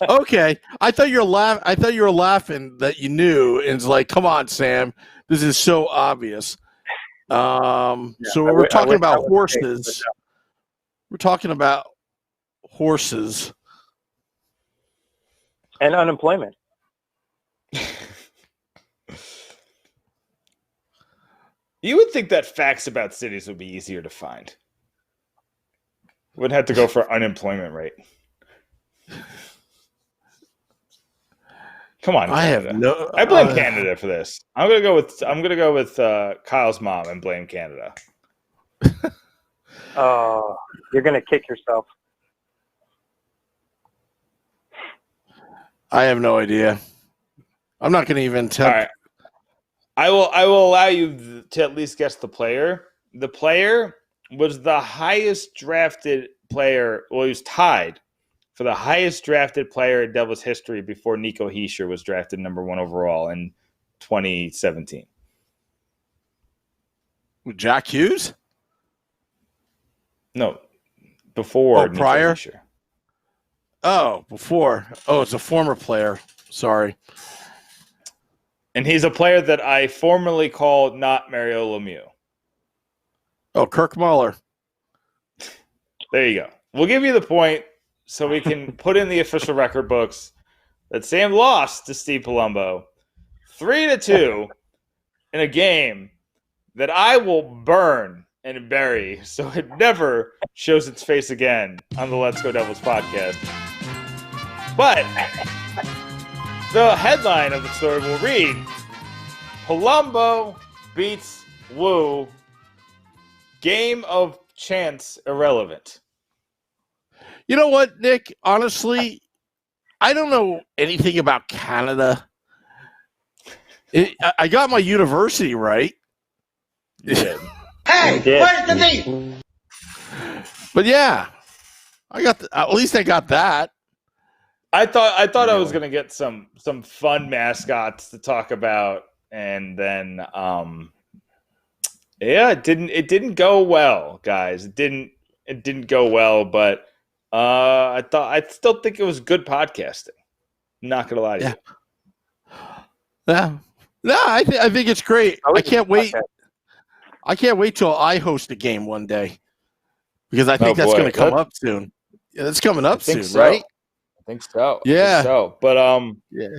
Okay, I thought you were laughing that you knew, and it's like, come on, Sam, this is so obvious. So we're talking about horses. We're talking about horses And unemployment. You would think that facts about cities would be easier to find. Wouldn't have to go for unemployment rate. Come on, Canada. I blame Canada for this. I'm gonna go with Kyle's mom and blame Canada. Oh, you're gonna kick yourself. I have no idea. I'm not going to even tell. All right. I will allow you to at least guess the player. The player was the highest drafted player. Well, he was tied for the highest drafted player in Devils history before Nico Hischier was drafted number 1 overall in 2017. Jack Hughes? No, before Nico prior? Hischier. Oh, before. Oh, it's a former player. Sorry. And he's a player that I formerly called not Mario Lemieux. Oh, Kirk Muller. There you go. We'll give you the point so we can put in the official record books that Sam lost to Steve Palumbo 3-2 in a game that I will burn and bury so it never shows its face again on the Let's Go Devils podcast. But the headline of the story will read, Palumbo beats Woo, game of chance irrelevant. You know what, Nick? Honestly, I don't know anything about Canada. I got my university right. Yeah. Hey, where's the beef? But yeah, at least I got that. I thought I was gonna get some fun mascots to talk about, and then it didn't go well, guys. It didn't go well, but I still think it was good podcasting. I'm not gonna lie to you. Yeah, no, I think it's great. I can't wait. I can't wait till I host a game one day because I think that's going to come up soon. Yeah, that's coming up soon, right? I think so. Yeah. But yeah.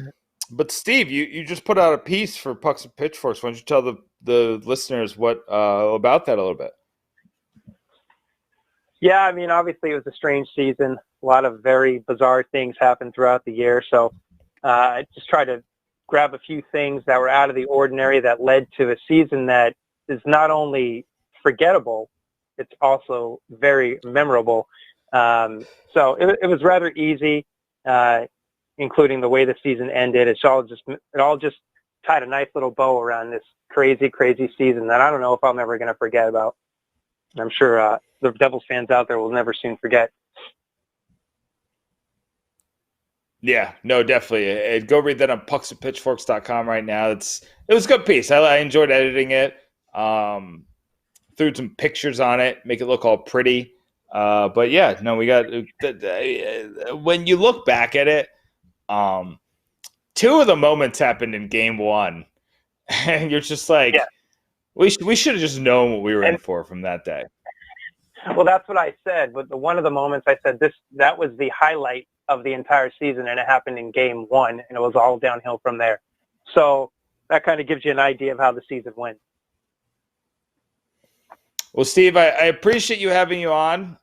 But Steve, you just put out a piece for Pucks and Pitchforks. Why don't you tell the listeners what about that a little bit? Yeah, I mean, obviously it was a strange season. A lot of very bizarre things happened throughout the year. So I just tried to grab a few things that were out of the ordinary that led to a season that is not only forgettable, it's also very memorable. So it was rather easy, including the way the season ended. It all just tied a nice little bow around this crazy, crazy season that I don't know if I'm ever going to forget about. I'm sure the Devils fans out there will never soon forget. Yeah, no, definitely. Go read that on pucksandpitchforks.com right now. It was a good piece. I enjoyed editing it. Threw some pictures on it, make it look all pretty. But yeah, no, we got when you look back at it, two of the moments happened in game one, and you're just like, yeah. we should have just known what we were in for from that day. Well, that's what I said. But one of the moments I said that was the highlight of the entire season, and it happened in game one, and it was all downhill from there. So that kind of gives you an idea of how the season went. Well, Steve, I appreciate you having you on.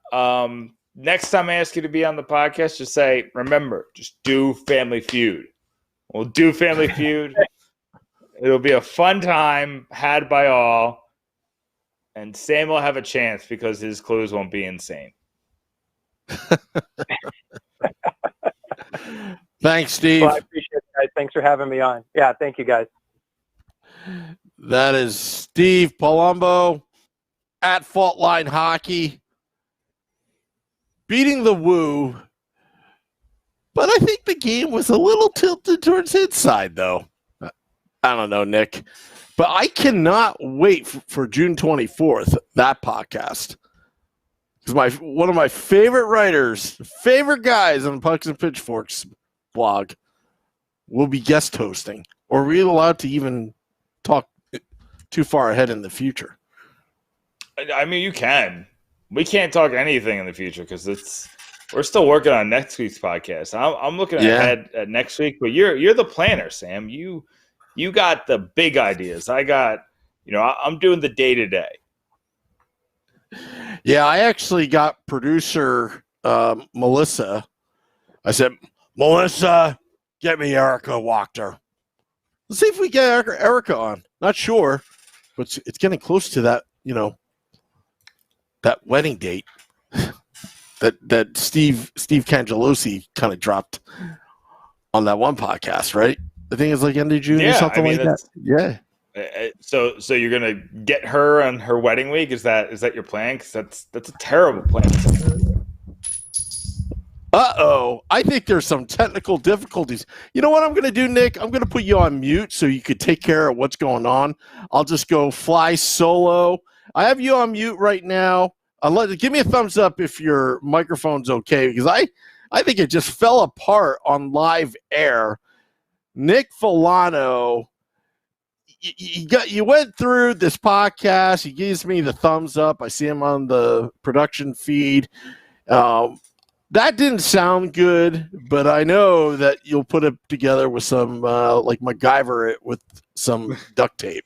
Next time I ask you to be on the podcast, just say, remember, just do Family Feud. We'll do Family Feud. It'll be a fun time had by all. And Sam will have a chance because his clues won't be insane. Thanks, Steve. Well, I appreciate it, guys. Thanks for having me on. Yeah, thank you, guys. That is Steve Palumbo at Fault Line Hockey, beating the Woo. But I think the game was a little tilted towards his side, though. I don't know, Nick. But I cannot wait for June 24th, that podcast. Because one of my favorite writers, favorite guys on Pucks and Pitchforks blog will be guest hosting. Or are we allowed to even talk too far ahead in the future? I mean, you can. We can't talk anything in the future because we're still working on next week's podcast. I'm looking ahead at next week, but you're the planner, Sam. You got the big ideas. I got, I'm doing the day-to-day. Yeah, I actually got producer Melissa. I said, Melissa, get me Erica Wachter. Let's see if we get Erica on. Not sure, but it's getting close to that, that wedding date that Steve Cangelosi kind of dropped on that one podcast, right? I think it's like end of June or something like that. Yeah. So you're gonna get her on her wedding week? Is that your plan? Because that's a terrible plan. I think there's some technical difficulties. You know what I'm gonna do, Nick? I'm gonna put you on mute so you could take care of what's going on. I'll just go fly solo. I have you on mute right now. Give me a thumbs up if your microphone's okay, because I think it just fell apart on live air. Nick Filano, you went through this podcast. He gives me the thumbs up. I see him on the production feed. That didn't sound good, but I know that you'll put it together with some like MacGyver it with some duct tape.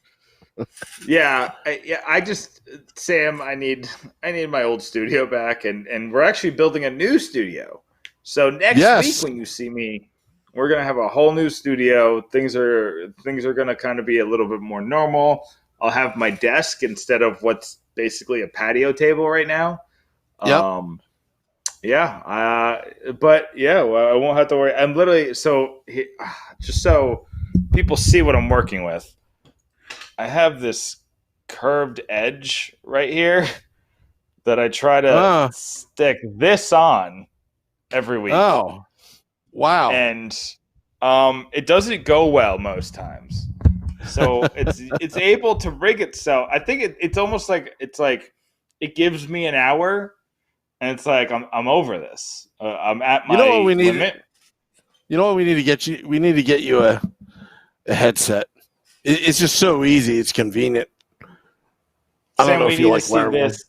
I just, Sam, I need my old studio back, and we're actually building a new studio. So next week when you see me, we're gonna have a whole new studio. Things are gonna kind of be a little bit more normal. I'll have my desk instead of what's basically a patio table right now. Yep. I won't have to worry. I'm literally just so people see what I'm working with. I have this curved edge right here that I try to stick this on every week. Oh, wow. And it doesn't go well most times. So it's able to rig itself. I think it's almost like it gives me an hour and it's like I'm over this. I'm at my limit. You know what we need to get you? We need to get you a headset. It's just so easy. It's convenient. I don't know if you like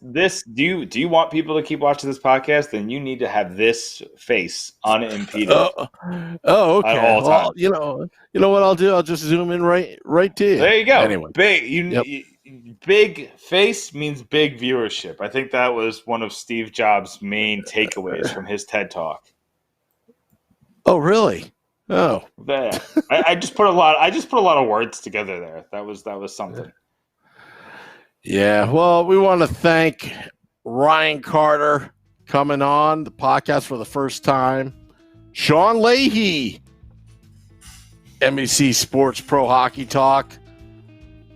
this. Do you want people to keep watching this podcast? Then you need to have this face unimpeded. Oh, okay. At all times. You know what I'll do? I'll just zoom in right to you. There you go. Anyway, big face means big viewership. I think that was one of Steve Jobs' main takeaways from his TED Talk. Oh, really? Oh, yeah. I just put a lot of words together there. That was something. Yeah. Well, we want to thank Ryan Carter coming on the podcast for the first time. Sean Leahy, NBC Sports Pro Hockey Talk,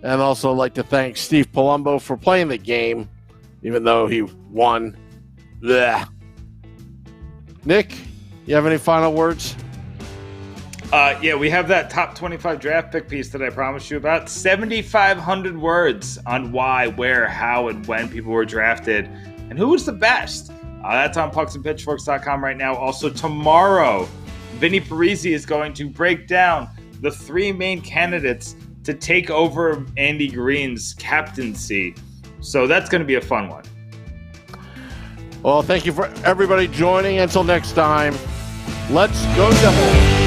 and also like to thank Steve Palumbo for playing the game, even though he won. Blech. Nick, you have any final words? We have that top 25 draft pick piece that I promised you about. 7,500 words on why, where, how, and when people were drafted and who was the best. That's on pucksandpitchforks.com right now. Also tomorrow, Vinny Parisi is going to break down the three main candidates to take over Andy Green's captaincy. So that's going to be a fun one. Well, thank you for everybody joining. Until next time, let's go Devils.